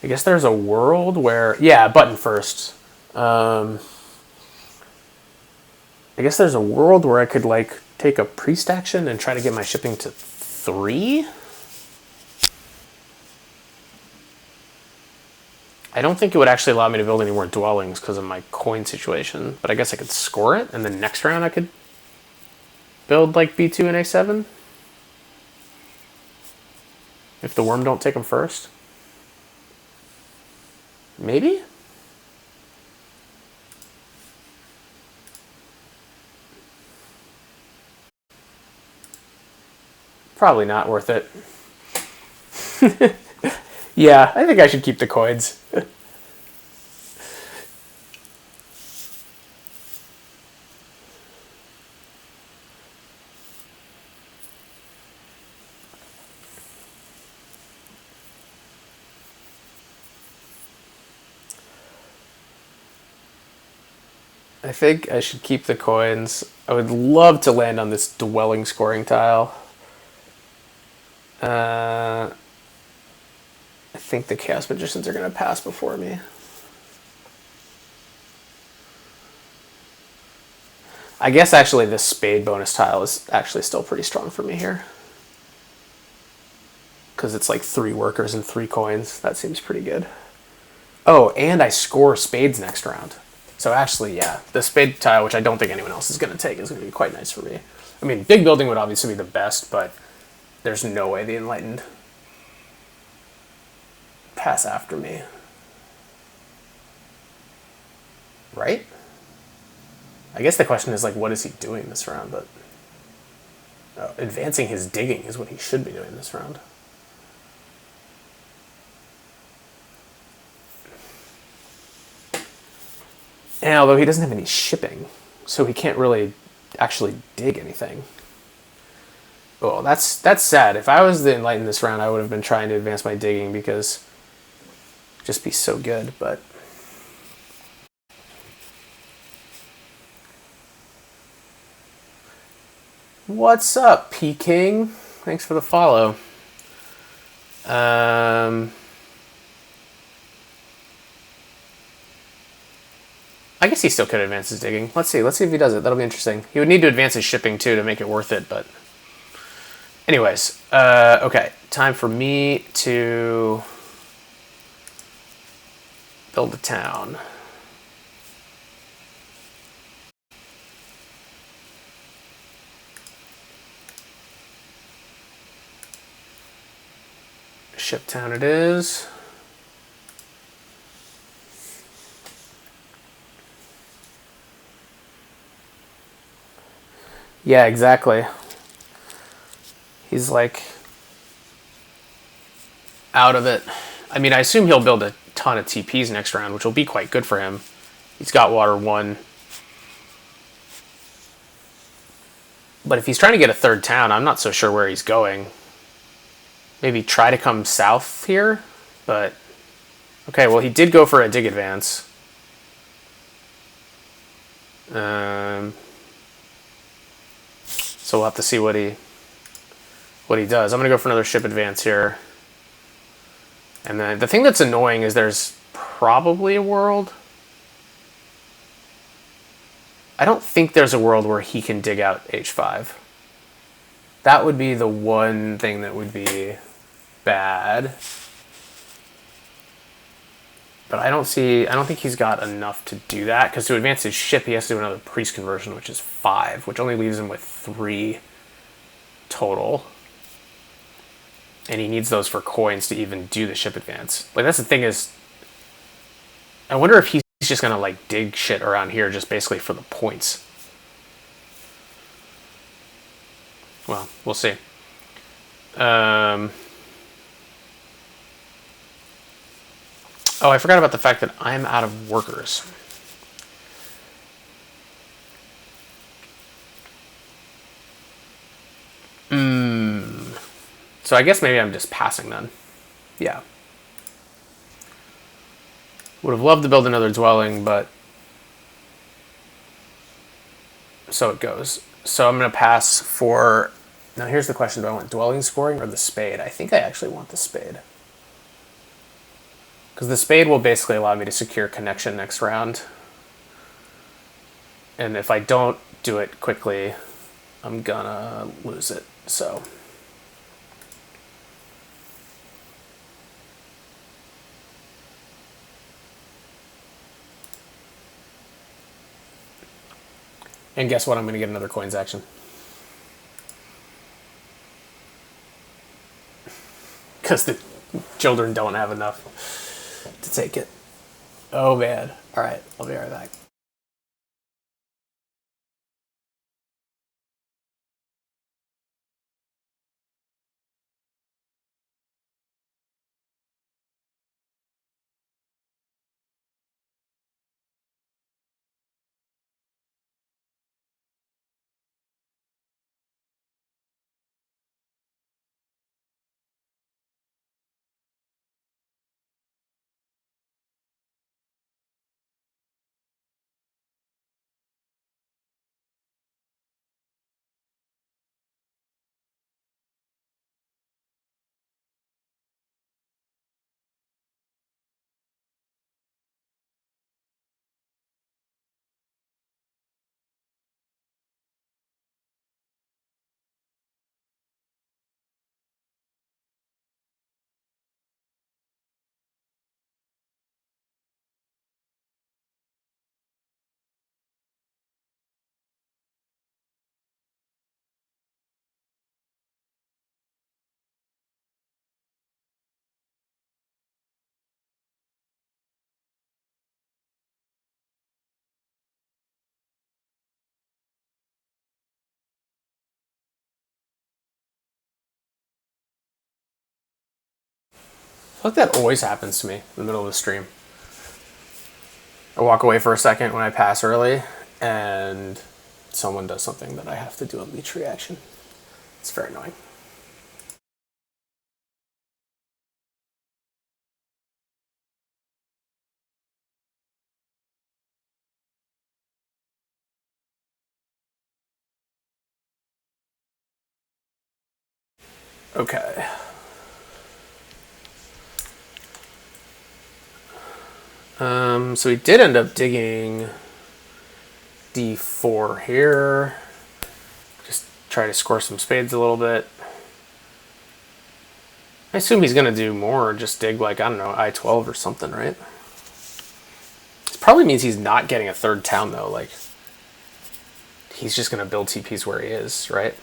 I guess there's a world where, yeah, button first. I guess there's a world where I could like take a priest action and try to get my shipping to 3. I don't think it would actually allow me to build any more dwellings because of my coin situation, but I guess I could score it, and then next round I could build like B2 and A7 if the Wyrm don't take them first. Maybe? Probably not worth it. Yeah, I think I should keep the coins. I think I should keep the coins. I would love to land on this dwelling scoring tile. I think the Chaos Magicians are going to pass before me. I guess actually this spade bonus tile is actually still pretty strong for me here. Because it's like 3 workers and 3 coins. That seems pretty good. Oh, and I score spades next round. So actually, yeah, the spade tile, which I don't think anyone else is going to take, is going to be quite nice for me. I mean, big building would obviously be the best, but there's no way the Enlightened pass after me. Right? I guess the question is, like, what is he doing this round? But advancing his digging is what he should be doing this round. And although he doesn't have any shipping, so he can't really actually dig anything. Oh, that's sad. If I was the Enlightened this round, I would have been trying to advance my digging because it'd just be so good, but... What's up, P-King? Thanks for the follow. I guess he still could advance his digging. Let's see if he does it. That'll be interesting. He would need to advance his shipping too to make it worth it, but... Anyways, okay. Time for me to build a town. Ship town it is. Yeah, exactly. He's like out of it. I mean, I assume he'll build a ton of TPs next round, which will be quite good for him. He's got water 1. But if he's trying to get a third town, I'm not so sure where he's going. Maybe try to come south here, but... Okay, well, he did go for a dig advance. So we'll have to see what he does. I'm going to go for another ship advance here. And then the thing that's annoying is there's probably a world. I don't think there's a world where he can dig out H5. That would be the one thing that would be bad. But I don't think he's got enough to do that, because to advance his ship, he has to do another priest conversion, which is 5, which only leaves him with 3 total. And he needs those for coins to even do the ship advance. Like, that's the thing is, I wonder if he's just gonna, like, dig shit around here just basically for the points. Well, we'll see. Oh, I forgot about the fact that I'm out of workers. So I guess maybe I'm just passing then. Yeah. Would have loved to build another dwelling, but so it goes. So I'm going to pass for... Now here's the question, do I want dwelling scoring or the spade? I think I actually want the spade. Because the spade will basically allow me to secure connection next round. And if I don't do it quickly, I'm gonna lose it, so... And guess what? I'm going to get another coins action. Because the children don't have enough to take it. Oh, man. All right, I'll be right back. I feel like that always happens to me in the middle of the stream. I walk away for a second when I pass early, and someone does something that I have to do a leech reaction. It's very annoying. Okay. So we did end up digging D4 here. Just try to score some spades a little bit. I assume he's going to do more, just dig like, I don't know, I-12 or something, right? It probably means he's not getting a third town, though. Like, he's just going to build TPs where he is, right?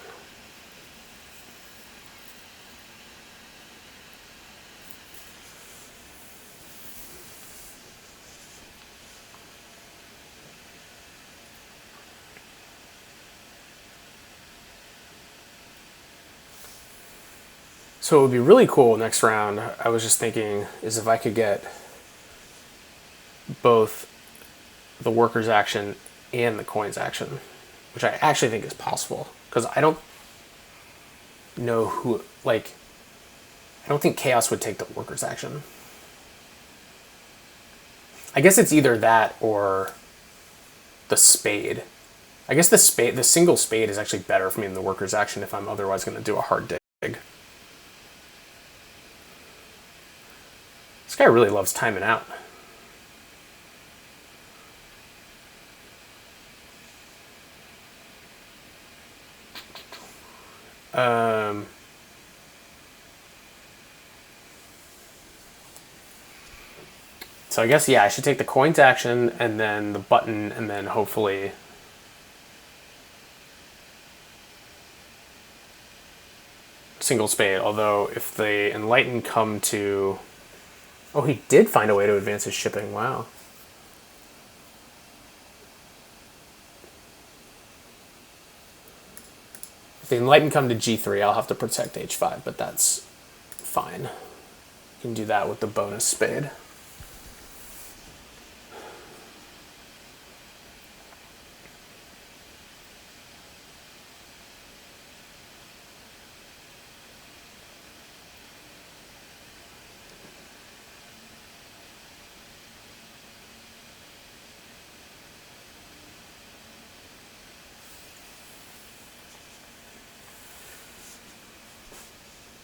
So it would be really cool next round, I was just thinking, is if I could get both the workers action and the coins action, which I actually think is possible. Because I don't know who, like, I don't think Chaos would take the workers action. I guess it's either that or the spade. I guess the single spade is actually better for me than the workers action if I'm otherwise going to do a hard dig. This guy really loves timing out. So I guess, yeah, I should take the coins action and then the button and then hopefully single spade. Although if the Enlightened come to... Oh, he did find a way to advance his shipping. Wow. If the Enlightened come to G3, I'll have to protect H5, but that's fine. You can do that with the bonus spade.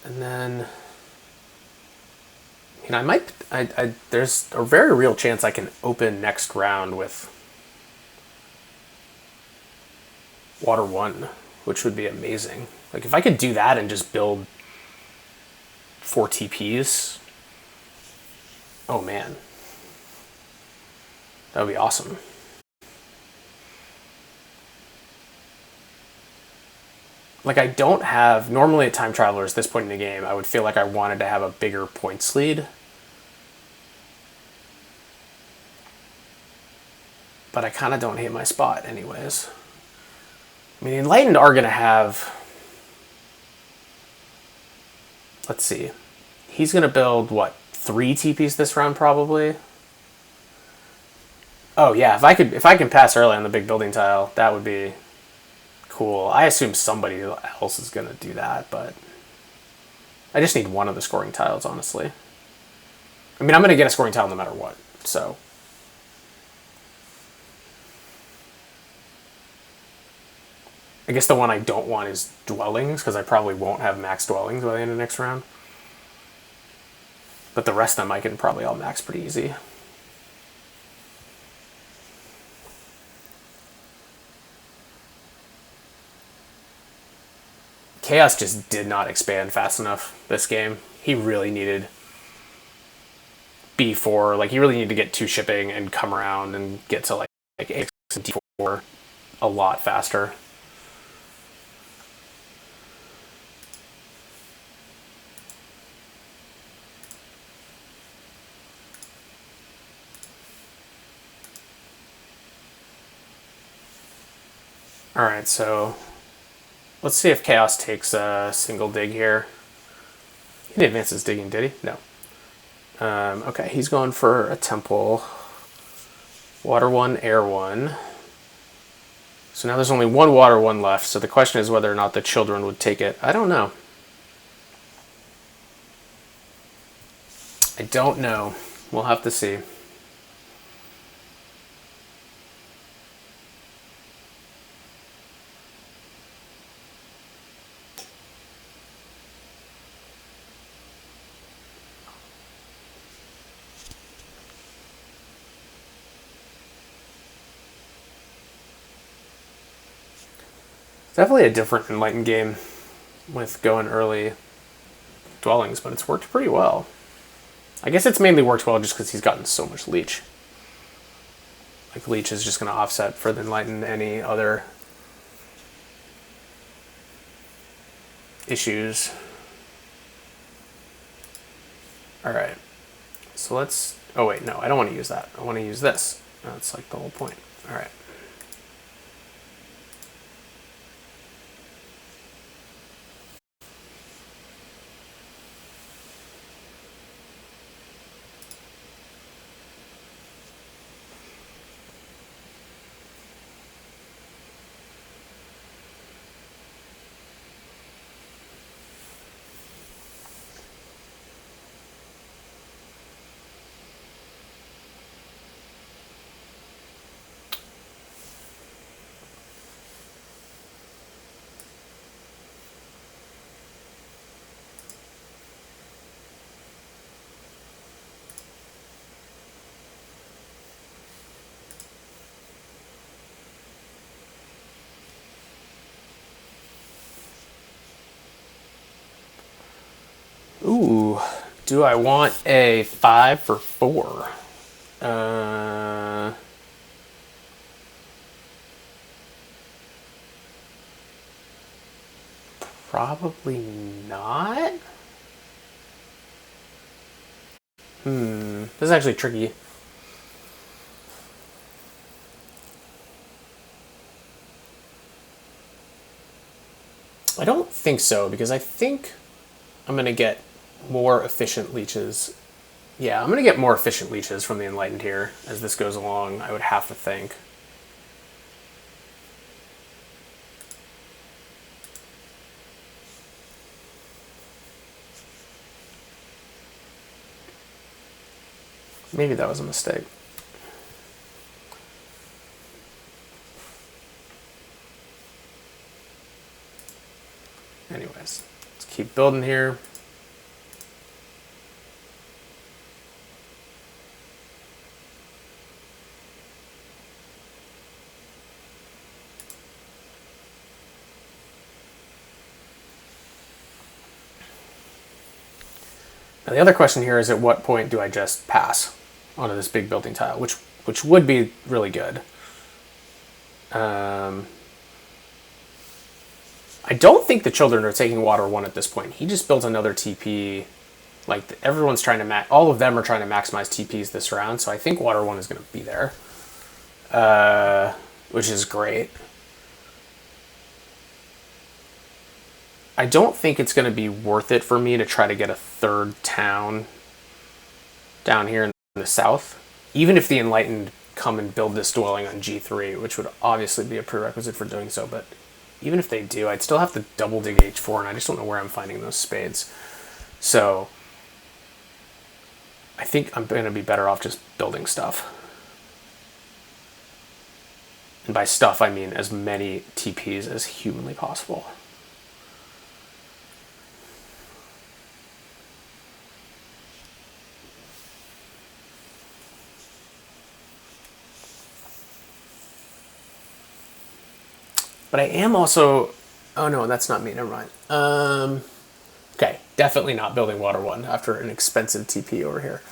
And then, I might, there's a very real chance I can open next round with Water 1, which would be amazing. Like, if I could do that and just build 4 TPs, oh man. That would be awesome. Like, I don't have... Normally at Time Travelers, this point in the game, I would feel like I wanted to have a bigger points lead. But I kind of don't hate my spot anyways. I mean, the Enlightened are going to have... Let's see. He's going to build, what, 3 TPs this round probably? Oh yeah, if I can pass early on the big building tile, that would be cool. I assume somebody else is going to do that, but I just need one of the scoring tiles, honestly. I mean, I'm going to get a scoring tile no matter what, so. I guess the one I don't want is dwellings, because I probably won't have max dwellings by the end of next round. But the rest of them I can probably all max pretty easy. Chaos just did not expand fast enough this game. He really needed B4. Like, he really needed to get 2 shipping and come around and get to like A6 and D4 a lot faster. Alright, so let's see if Chaos takes a single dig here. He didn't advance his digging, did he? No. Okay, he's going for a temple. Water 1, air 1. So now there's only 1 water 1 left, so the question is whether or not the children would take it. I don't know. I don't know. We'll have to see. Definitely a different Enlightened game with going early dwellings, but it's worked pretty well. I guess it's mainly worked well just because he's gotten so much leech. Like, leech is just going to offset for the Enlightened any other issues. Alright. So let's... Oh wait, no, I don't want to use that. I want to use this. That's like the whole point. Alright. Ooh, do I want a 5 for 4? Probably not. This is actually tricky. I don't think so, because I think I'm going to get more efficient leeches. Yeah, I'm going to get more efficient leeches from the Enlightened here as this goes along, I would have to think. Maybe that was a mistake. Anyways, let's keep building here. Now the other question here is, at what point do I just pass onto this big building tile, which would be really good. I don't think the children are taking water 1 at this point. He just built another TP. Like, everyone's trying to all of them are trying to maximize TPs this round, so I think water 1 is going to be there, which is great. I don't think it's going to be worth it for me to try to get a 3rd town down here in the south, even if the Enlightened come and build this dwelling on G3, which would obviously be a prerequisite for doing so, but even if they do, I'd still have to double dig H4, and I just don't know where I'm finding those spades. So I think I'm going to be better off just building stuff. And by stuff, I mean as many TPs as humanly possible. But I am also... Oh no, that's not me, never mind. Okay, definitely not building water 1 after an expensive TP over here.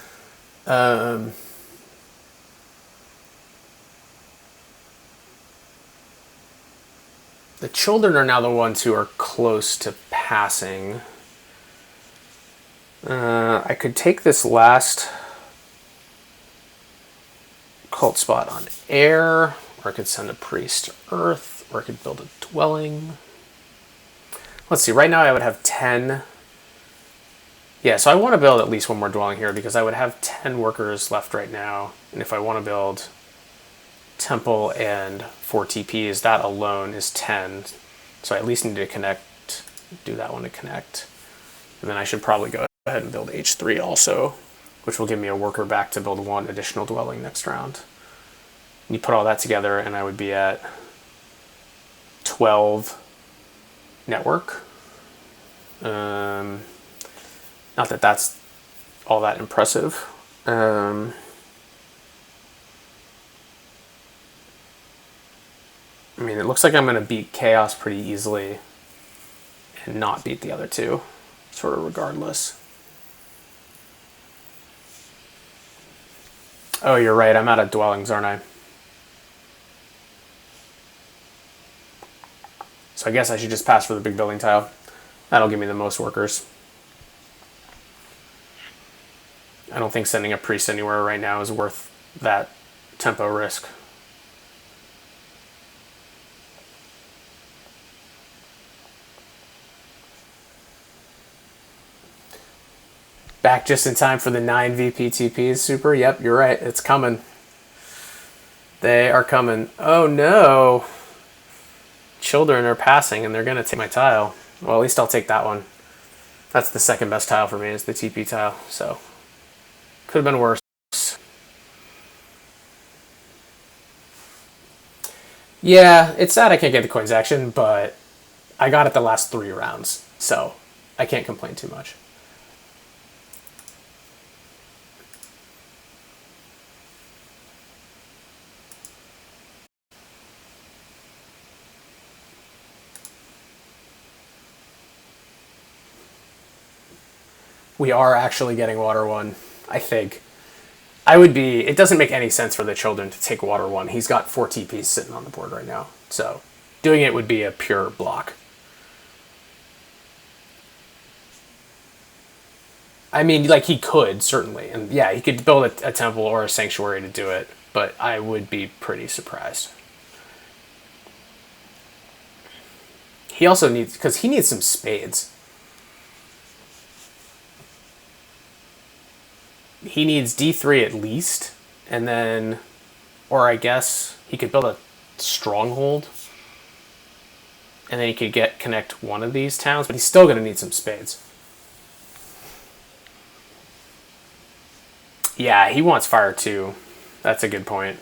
The children are now the ones who are close to passing. I could take this last cult spot on air, or I could send a priest to Earth, or I could build a dwelling. Let's see, right now I would have 10. Yeah, so I want to build at least 1 more dwelling here, because I would have 10 workers left right now. And if I want to build temple and 4 TPs, that alone is 10. So I at least need to connect, do that one to connect. And then I should probably go ahead and build H3 also, which will give me a worker back to build 1 additional dwelling next round. And you put all that together and I would be at 12 network. Not that that's all that impressive. I mean, it looks like I'm going to beat Chaos pretty easily and not beat the other 2, sort of regardless. Oh, you're right. I'm out of dwellings, aren't I? So I guess I should just pass for the big building tile. That'll give me the most workers. I don't think sending a priest anywhere right now is worth that tempo risk. Back just in time for the 9 VP TPs. Super. Yep, you're right. It's coming. They are coming. Oh no. Children are passing and they're going to take my tile. Well, at least I'll take that one. That's the second best tile for me, is the TP tile. So, could have been worse. Yeah, it's sad I can't get the coins action, but I got it the last 3 rounds. So, I can't complain too much. We are actually getting water 1, I think. It doesn't make any sense for the children to take water 1. He's got 4 TPs sitting on the board right now. So doing it would be a pure block. I mean, like, he could, certainly. And yeah, he could build a temple or a sanctuary to do it. But I would be pretty surprised. He also needs, because he needs some spades. He needs D3 at least. And then, or I guess he could build a stronghold. And then he could connect one of these towns. But he's still going to need some spades. Yeah, he wants fire too. That's a good point.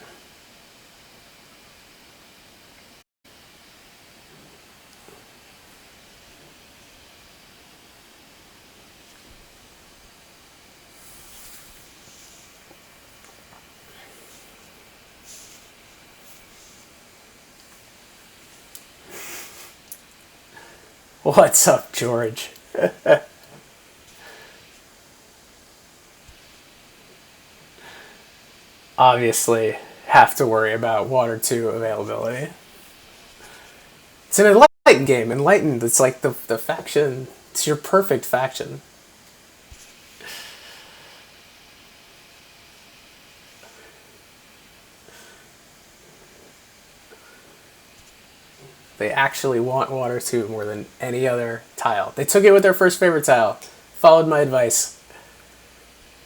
What's up, George? Obviously, have to worry about water 2 availability. It's an Enlightened game. Enlightened, it's like the faction. It's your perfect faction. They actually want water 2 more than any other tile. They took it with their first favorite tile. Followed my advice.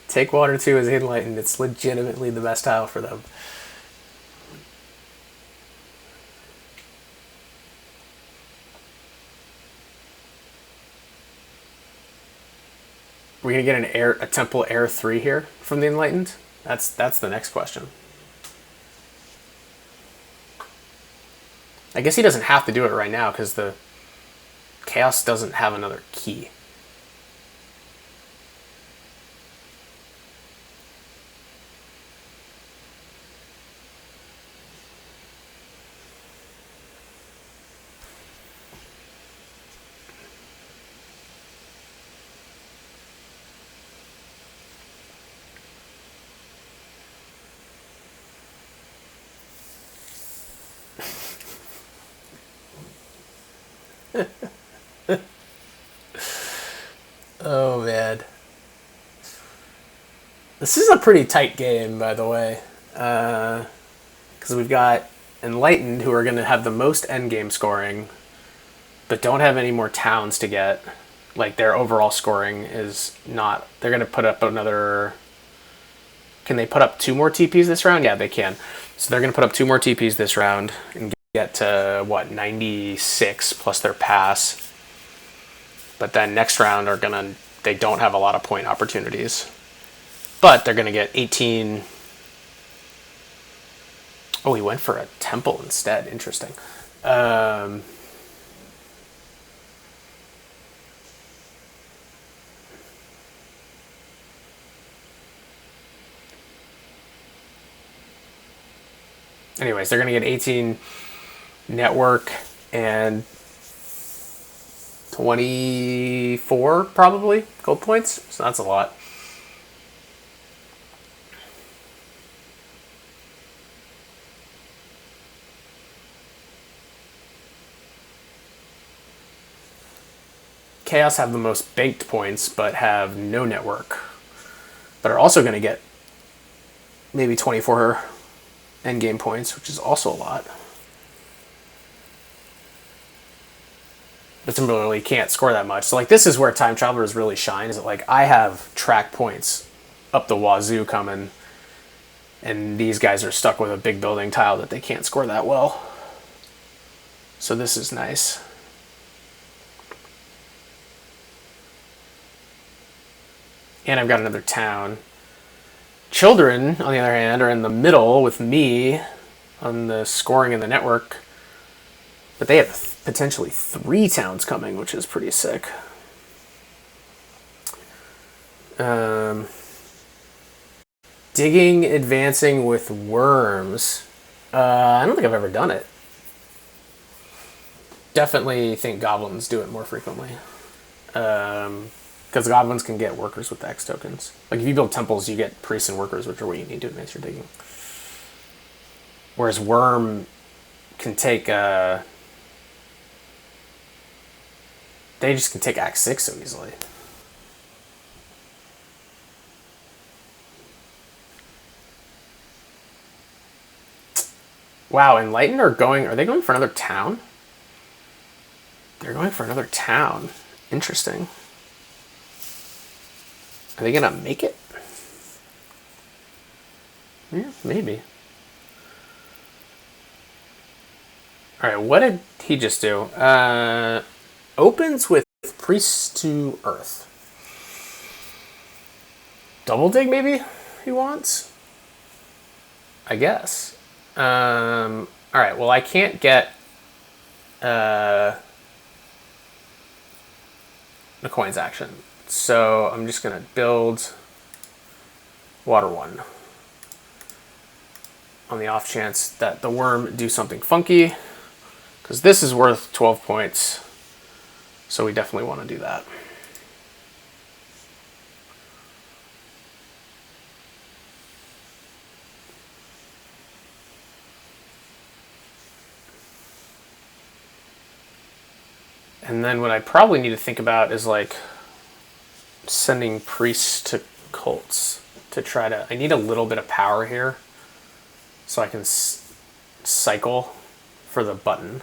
Take water 2 as Enlightened. It's legitimately the best tile for them. We're gonna get a temple air 3 here from the Enlightened. That's the next question. I guess he doesn't have to do it right now because the Chaos doesn't have another key. Oh, man. This is a pretty tight game, by the way. Because we've got Enlightened, who are going to have the most endgame scoring, but don't have any more towns to get. Like, their overall scoring is not... They're going to put up another... Can they put up 2 more TPs this round? Yeah, they can. So they're going to put up 2 more TPs this round and get to, 96 plus their pass. But then next round they don't have a lot of point opportunities. But they're going to get 18. Oh, he went for a temple instead. Interesting. Anyways, they're going to get 18 network and 24 probably gold points. So that's a lot. Chaos have the most banked points, but have no network. But are also going to get maybe 24 endgame points, which is also a lot. But similarly can't score that much. So like this is where Time Travelers really shine, is that like I have track points up the wazoo coming, and these guys are stuck with a big building tile that they can't score that well. So this is nice. And I've got another town. Children, on the other hand, are in the middle with me on the scoring and the network. But they have potentially 3 towns coming, which is pretty sick. Digging, advancing with worms. I don't think I've ever done it. Definitely think goblins do it more frequently. Because goblins can get workers with X tokens. Like if you build temples, you get priests and workers, which are what you need to advance your digging. Whereas Wyrm can take they just can take Act 6 so easily. Wow, Enlightened are they going for another town? They're going for another town. Interesting. Are they gonna make it? Yeah, maybe. Alright, what did he just do? Opens with Priest to Earth. Double dig, maybe, he wants? I guess. Alright, well, I can't get the coins action. So I'm just going to build Water 1 on the off chance that the Wyrm do something funky, because this is worth 12 points, so we definitely want to do that. And then what I probably need to think about is like sending priests to cults to try to... I need a little bit of power here so I can cycle for the button.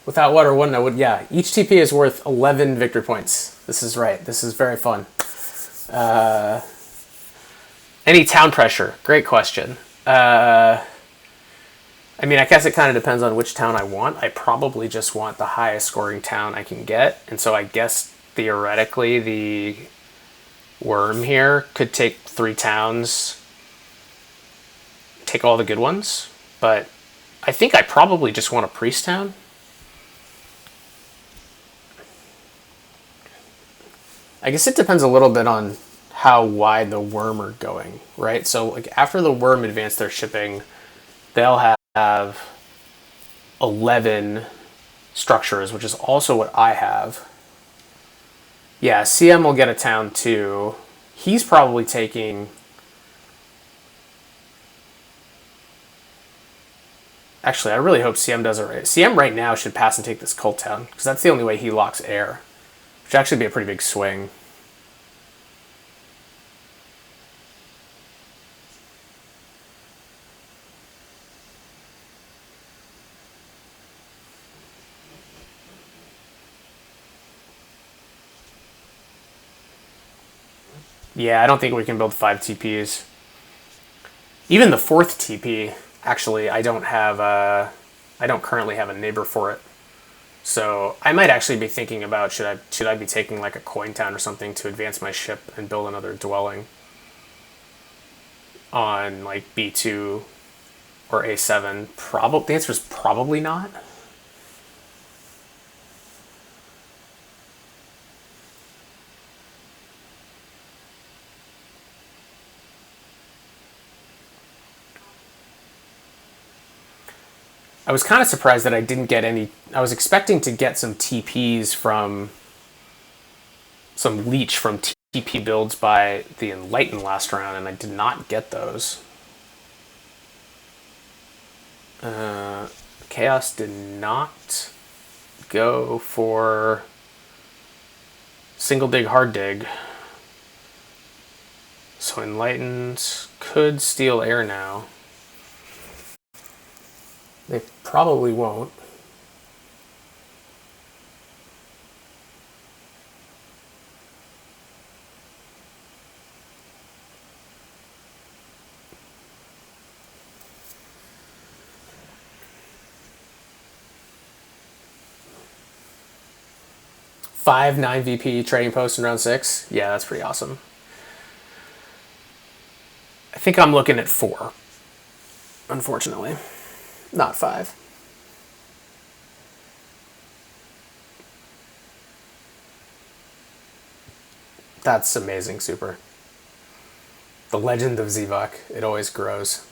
Without Water 1, I would... Yeah, each TP is worth 11 victory points. This is right. This is very fun. Any town pressure? Great question. I mean, I guess it kind of depends on which town I want. I probably just want the highest scoring town I can get. And so I guess theoretically the Wyrm here could take 3 towns, take all the good ones. But I think I probably just want a priest town. I guess it depends a little bit on how wide the Wyrm are going, right? So like after the Wyrm advance their shipping, they'll have 11 structures, which is also what I have. Yeah, CM will get a town too. He's probably taking... Actually, I really hope CM does it right. CM right now should pass and take this cult town, because that's the only way he locks air. Which would actually be a pretty big swing. Yeah, I don't think we can build 5 TPs. Even the 4th TP, actually, I don't currently have a neighbor for it. So I might actually be thinking about should I be taking like a coin town or something to advance my ship and build another dwelling on like B2 or A7. The answer is probably not. I was kind of surprised that I didn't get any... I was expecting to get some TPs from... some leech from TP builds by the Enlightened last round, and I did not get those. Chaos did not go for single dig, hard dig. So Enlightened could steal air now. They probably won't. Five 9 VP trading posts in round 6. Yeah, that's pretty awesome. I think I'm looking at 4, unfortunately. Not 5. That's amazing, Super. The legend of Zivak. It always grows.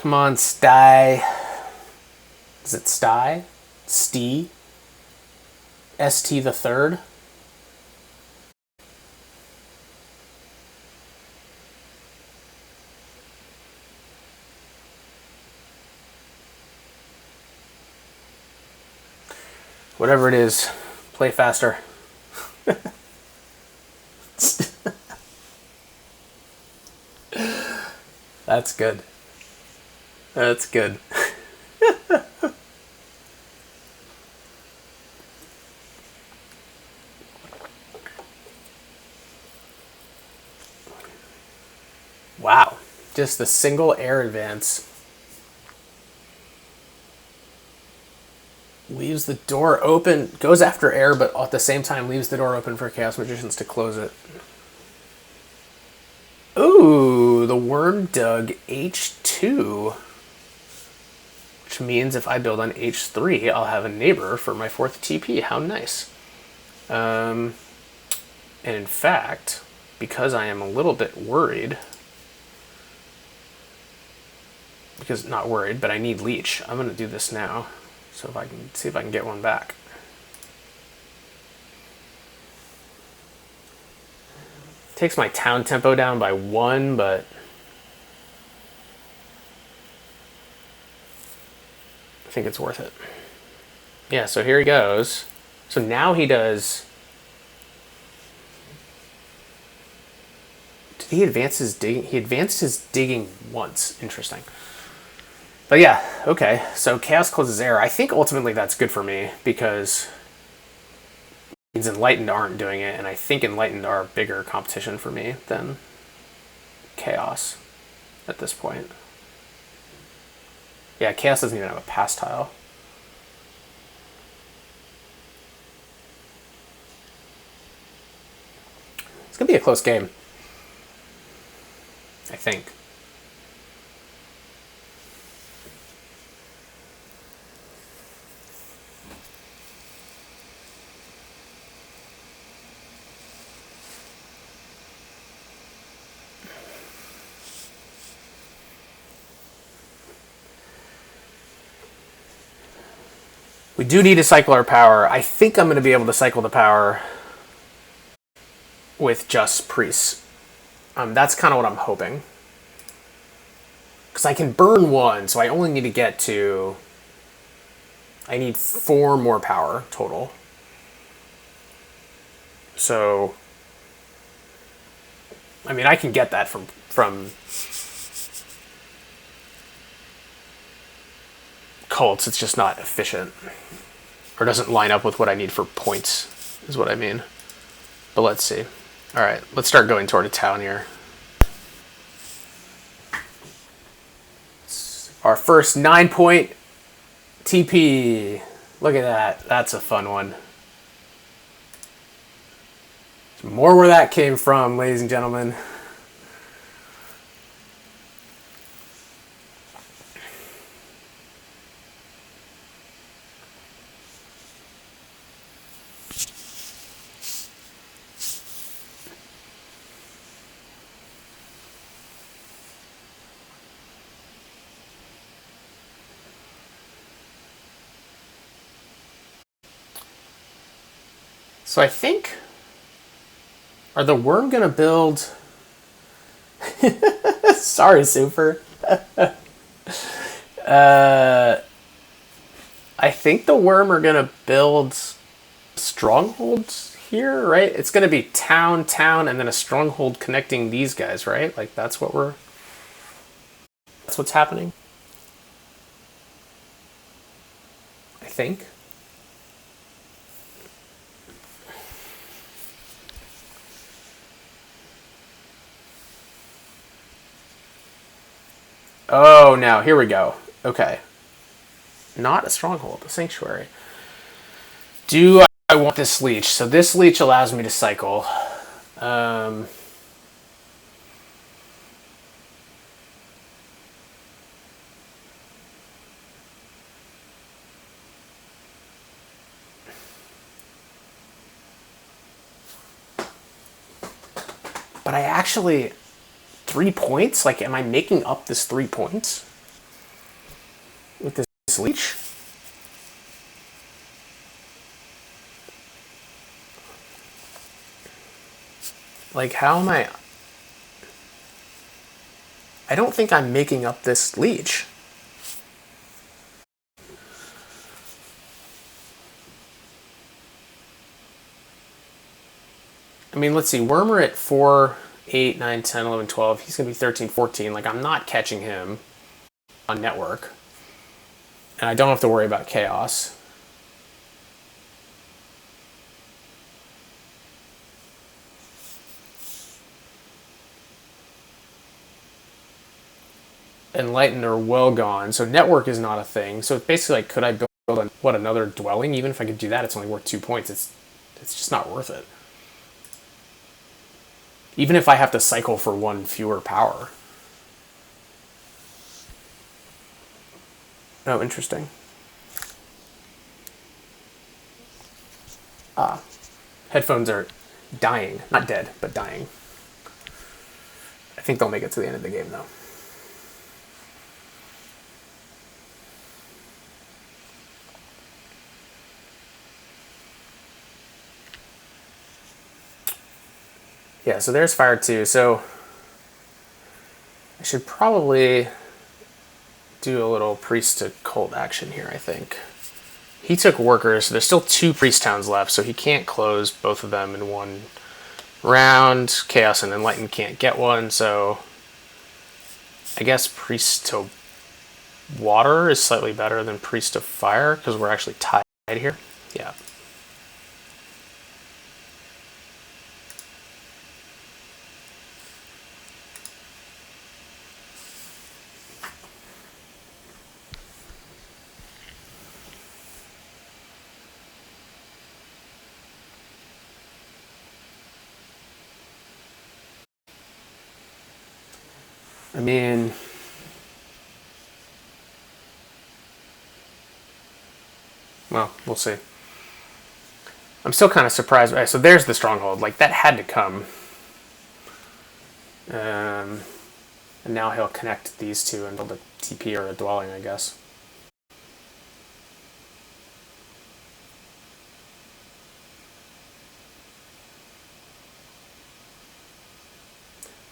Come on, Sty. Is it Sty? Stee? ST the third? Whatever it is, play faster. That's good. That's good. Wow. Just a single air advance. Leaves the door open, goes after air, but at the same time leaves the door open for Chaos Magicians to close it. Ooh, the Wyrm dug H2. Which means if I build on H3, I'll have a neighbor for my 4th TP. How nice. And in fact, because I am a little bit worried, because not worried, but I need leech, I'm going to do this now. So if I can see if I can get one back. Takes my town tempo down by 1, but I think it's worth it. Yeah, so here he goes. So now he does. Did he advance his digging? He advanced his digging once. Interesting. But yeah, okay, so Chaos closes air. I think ultimately that's good for me because means Enlightened aren't doing it, and I think Enlightened are bigger competition for me than Chaos at this point. Yeah, Chaos doesn't even have a pass tile. It's going to be a close game, I think. We do need to cycle our power. I think I'm going to be able to cycle the power with just priests. That's kind of what I'm hoping. Because I can burn 1, so I only need to get to... I need 4 more power total. So... I mean, I can get that from cults. It's just not efficient. Or doesn't line up with what I need for points, is what I mean. But let's see. Alright, let's start going toward a town here. Our first 9-point TP. Look at that. That's a fun one. More where that came from, ladies and gentlemen. So I think... Are the Wyrm gonna build... Sorry, Super. I think the Wyrm are gonna build strongholds here, right? It's gonna be town, town, and then a stronghold connecting these guys, right? Like that's what's happening. I think. Oh, now, here we go. Okay. Not a stronghold, a sanctuary. Do I want this leech? So this leech allows me to cycle. But I actually... 3 points? Like, am I making up this 3 points? leech? Like, how am I... I don't think I'm making up this leech. I mean, let's see. Wyrm at 4, 8, 9, 10, 11, 12. He's going to be 13, 14. Like, I'm not catching him on network. And I don't have to worry about chaos. Enlightened are well gone. So network is not a thing. So it's basically like, could I build another dwelling? Even if I could do that, it's only worth 2 points. It's just not worth it. Even if I have to cycle for 1 fewer power. Oh, interesting. Headphones are dying. Not dead, but dying. I think they'll make it to the end of the game, though. Yeah, so there's fire 2. So I should probably do a little priest to cult action here, I think. He took workers, so there's still 2 priest towns left, so he can't close both of them in 1 round. Chaos and Enlightened can't get one, so I guess priest to water is slightly better than priest to fire, because we're actually tied here. Yeah. I mean, well, we'll see. I'm still kind of surprised. Right, so there's the stronghold. Like, that had to come. And now he'll connect these two and build a TP or a dwelling, I guess.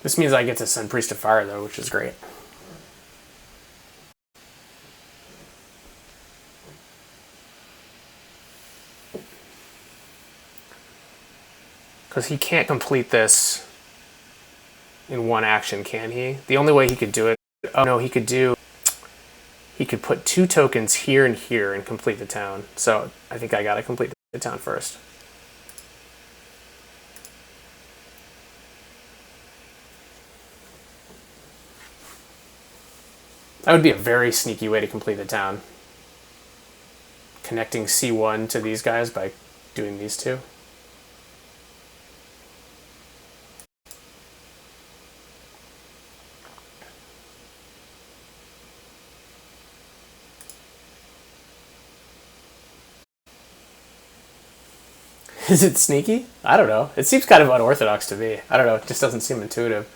This means I get to send Priest of Fire, though, which is great. Because he can't complete this in 1 action, can he? The only way he could do it... Oh, no, he could put 2 tokens here and complete the town. So I think I gotta complete the town first. That would be a very sneaky way to complete the town. Connecting C1 to these guys by doing these 2. Is it sneaky? I don't know. It seems kind of unorthodox to me. I don't know. It just doesn't seem intuitive.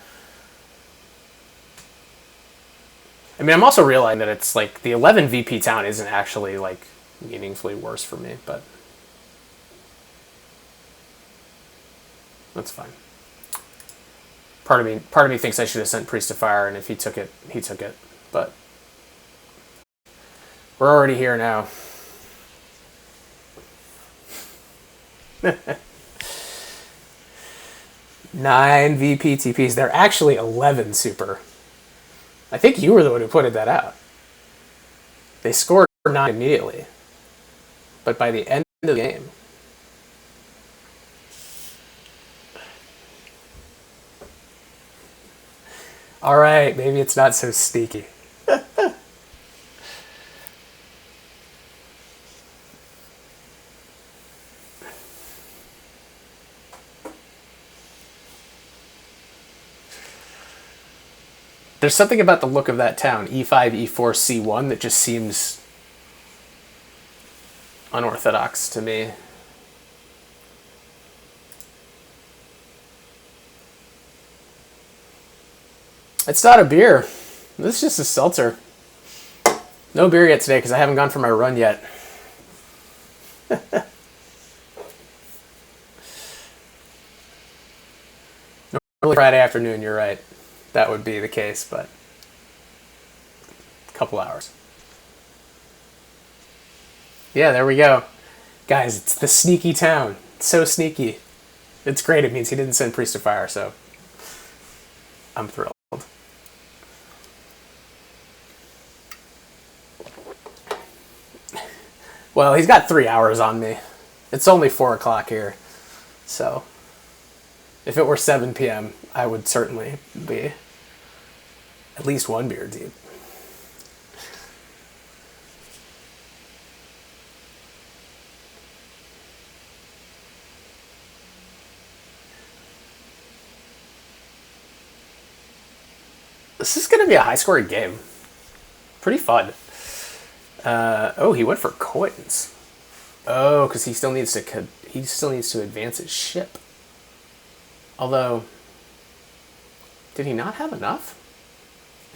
I mean, I'm also realizing that it's like the 11 VP town isn't actually like meaningfully worse for me, but that's fine. Part of me thinks I should have sent Priest of Fire, and if he took it, he took it. But we're already here now. Nine VP TPs. They're actually 11 super. I think you were the one who pointed that out. They scored 9 immediately. But by the end of the game... Alright, maybe it's not so sneaky. There's something about the look of that town, E5, E4, C1, that just seems unorthodox to me. It's not a beer. This is just a seltzer. No beer yet today because I haven't gone for my run yet. Early Friday afternoon, you're right. That would be the case, but a couple hours. Yeah, there we go. Guys, it's the sneaky town. It's so sneaky. It's great. It means he didn't send Priest of Fire, so I'm thrilled. Well, he's got 3 hours on me. It's only 4 o'clock here, so if it were 7 p.m., I would certainly be at least one beer deep. This is going to be a high-scoring game. Pretty fun. Oh, he went for coins. Oh, because he still needs to advance his ship. Although, did he not have enough?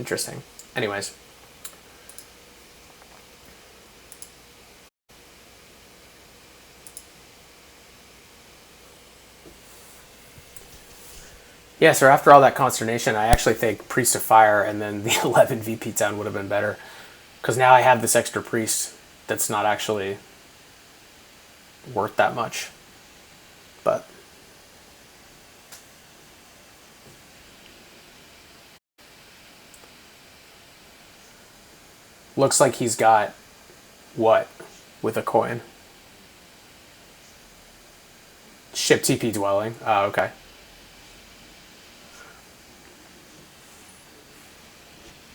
Interesting. Anyways. Yeah, so after all that consternation, I actually think Priest of Fire and then the 11 VP town would have been better. Because now I have this extra priest that's not actually worth that much. But looks like he's got what with a coin? Ship TP dwelling. Oh, okay.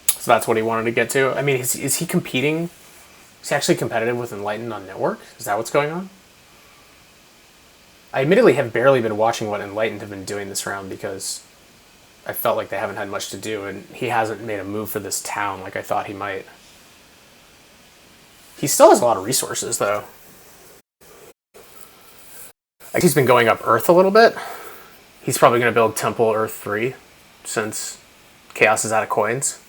So that's what he wanted to get to. I mean, is he competing? Is he actually competitive with Enlightened on Network? Is that what's going on? I admittedly have barely been watching what Enlightened have been doing this round because I felt like they haven't had much to do, and he hasn't made a move for this town like I thought he might. He still has a lot of resources, though. Like, he's been going up Earth a little bit. He's probably going to build Temple Earth 3 since Chaos is out of coins.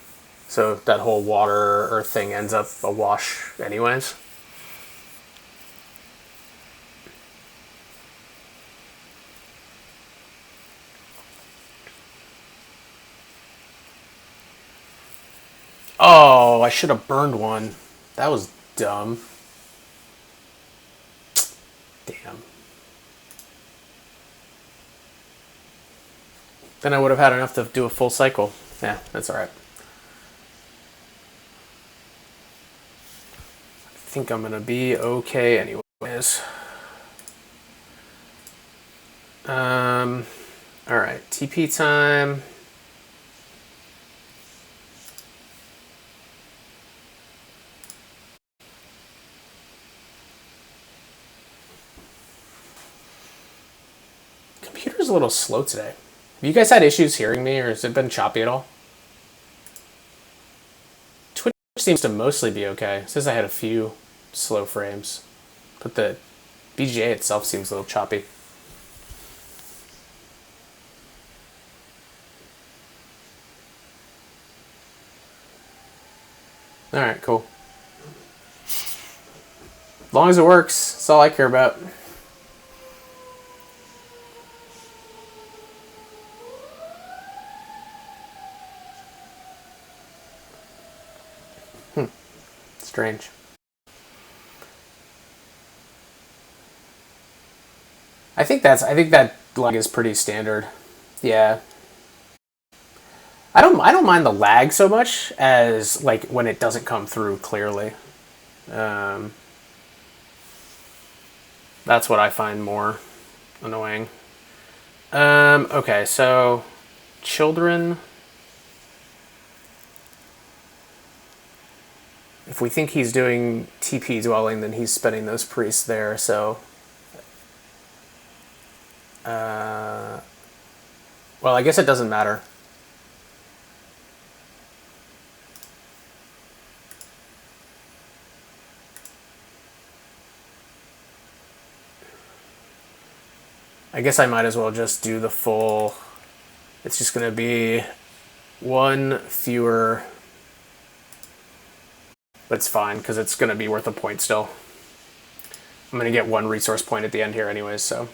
So that whole water Earth thing ends up a wash anyways. Oh, I should have burned one. That was dumb. Damn. Then I would have had enough to do a full cycle. Yeah, that's alright. I think I'm gonna be okay anyways. Alright, TP time. Computer's a little slow today. Have you guys had issues hearing me, or has it been choppy at all? Twitch seems to mostly be okay. It says I had a few slow frames, but the BGA itself seems a little choppy. Alright, cool. As long as it works, that's all I care about. Strange. I think that lag is pretty standard. Yeah. I don't mind the lag so much as like when it doesn't come through clearly. That's what I find more annoying. Okay, so children. If we think he's doing TP dwelling, then he's spending those priests there, so... well, I guess it doesn't matter. I guess I might as well just do the full... It's just going to be one fewer but it's fine because it's going to be worth a point still. I'm going to get 1 resource point at the end here anyways, so.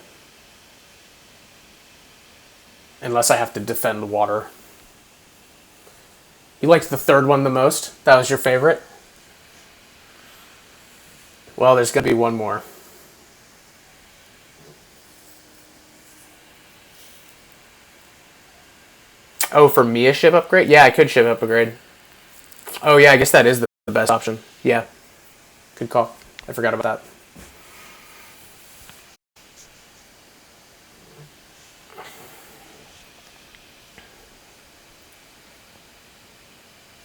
Unless I have to defend water. You liked the third one the most? That was your favorite? Well, there's going to be one more. Oh, for me a ship upgrade? Yeah, I could ship upgrade. Oh yeah, I guess that is the best option. Yeah. Good call. I forgot about that.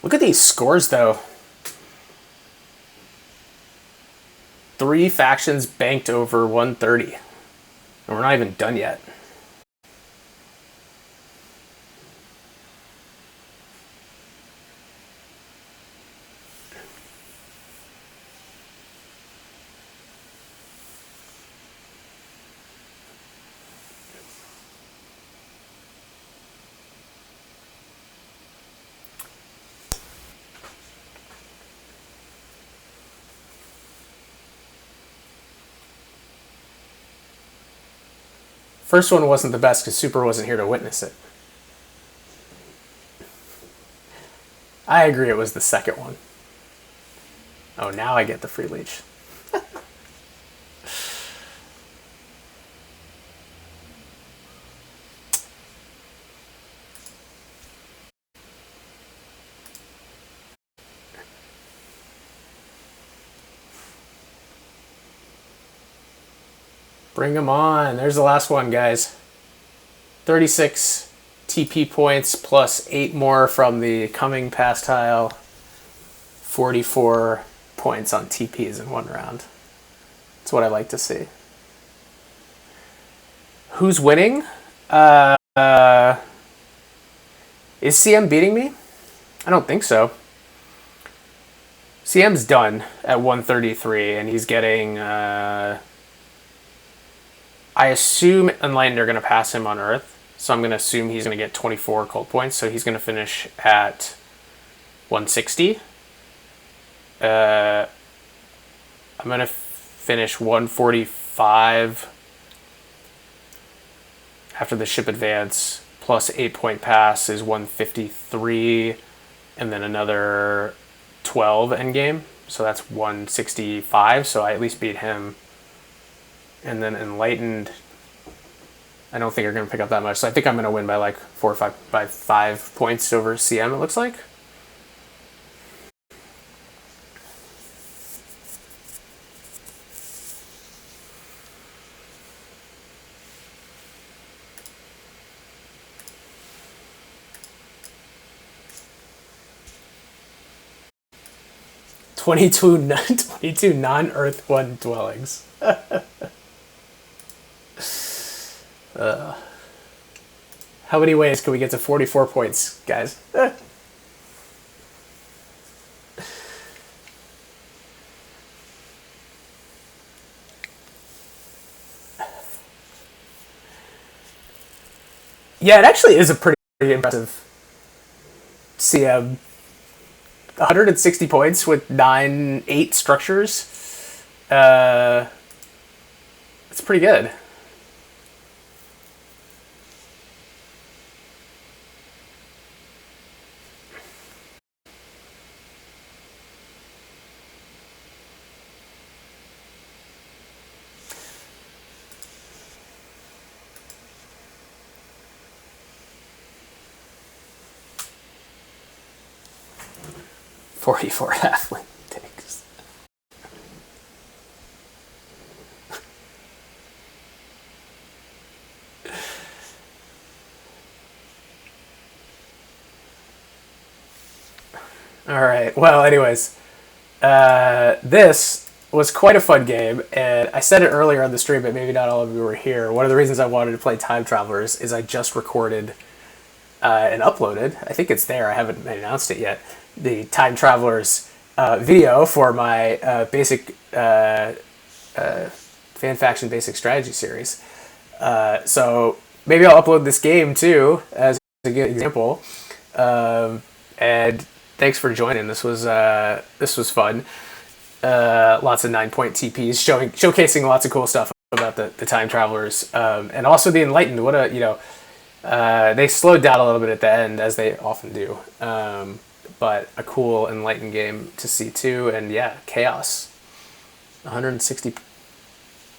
Look at these scores, though. 3 factions banked over 130. And we're not even done yet. First one wasn't the best because Super wasn't here to witness it. I agree it was the second one. Oh, now I get the free leech. Bring them on. There's the last one, guys. 36 TP points plus 8 more from the coming pass tile. 44 points on TPs in 1 round. That's what I like to see. Who's winning? Is CM beating me? I don't think so. CM's done at 133, and he's getting... I assume Enlightened are going to pass him on Earth, so I'm going to assume he's going to get 24 cult points, so he's going to finish at 160. I'm going to finish 145 after the ship advance, plus 8-point pass is 153, and then another 12 endgame, so that's 165, so I at least beat him. And then Enlightened, I don't think are going to pick up that much. So I think I'm going to win by like 4 or 5 by 5 points over CM. It looks like. Twenty-two non-Earth 1 dwellings. How many ways can we get to 44 points, guys? Yeah, it actually is a pretty impressive CM. 160 points with 8 structures. It's pretty good. $44 halfling takes. All right. Well, anyways, this was quite a fun game, and I said it earlier on the stream, but maybe not all of you were here. One of the reasons I wanted to play Time Travelers is I just recorded and uploaded. I think it's there. I haven't announced it yet. The Time Travelers video for my basic fan faction basic strategy series. So maybe I'll upload this game too as a good example. And Thanks for joining. This was fun. Lots of 9-point TPs showcasing lots of cool stuff about the time travelers, and also the Enlightened. What a they slowed down a little bit at the end, as they often do, but a cool Enlightened game to see too. And yeah, Chaos, 160.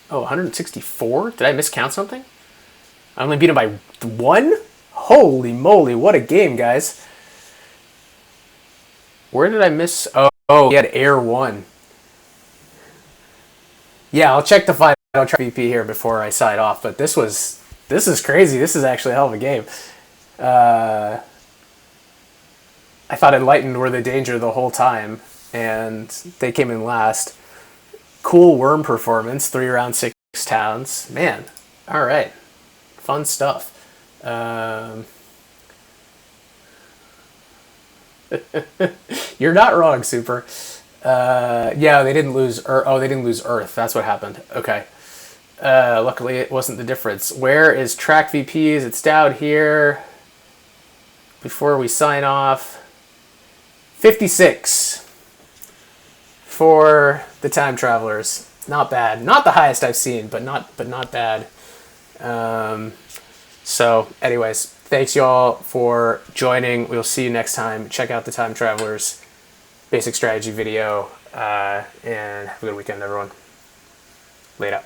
Oh, 164. Did I miscount something? I only beat him by 1. Holy moly! What a game, guys. Where did I miss? Oh, he had Air 1. Yeah, I'll check the final VP here before I sign off. But this is crazy. This is actually a hell of a game. I thought Enlightened were the danger the whole time, and they came in last. Cool Wyrm performance. 3 round 6 towns. Man, all right, fun stuff. You're not wrong, Super. Yeah, they didn't lose. They didn't lose Earth. That's what happened. Okay. Luckily, it wasn't the difference. Where is track VPs? It's down here. Before we sign off, 56 for the time travelers. Not bad. Not the highest I've seen, but not bad. So, anyways, thanks y'all for joining. We'll see you next time. Check out the time travelers basic strategy video, and have a good weekend, everyone. Later.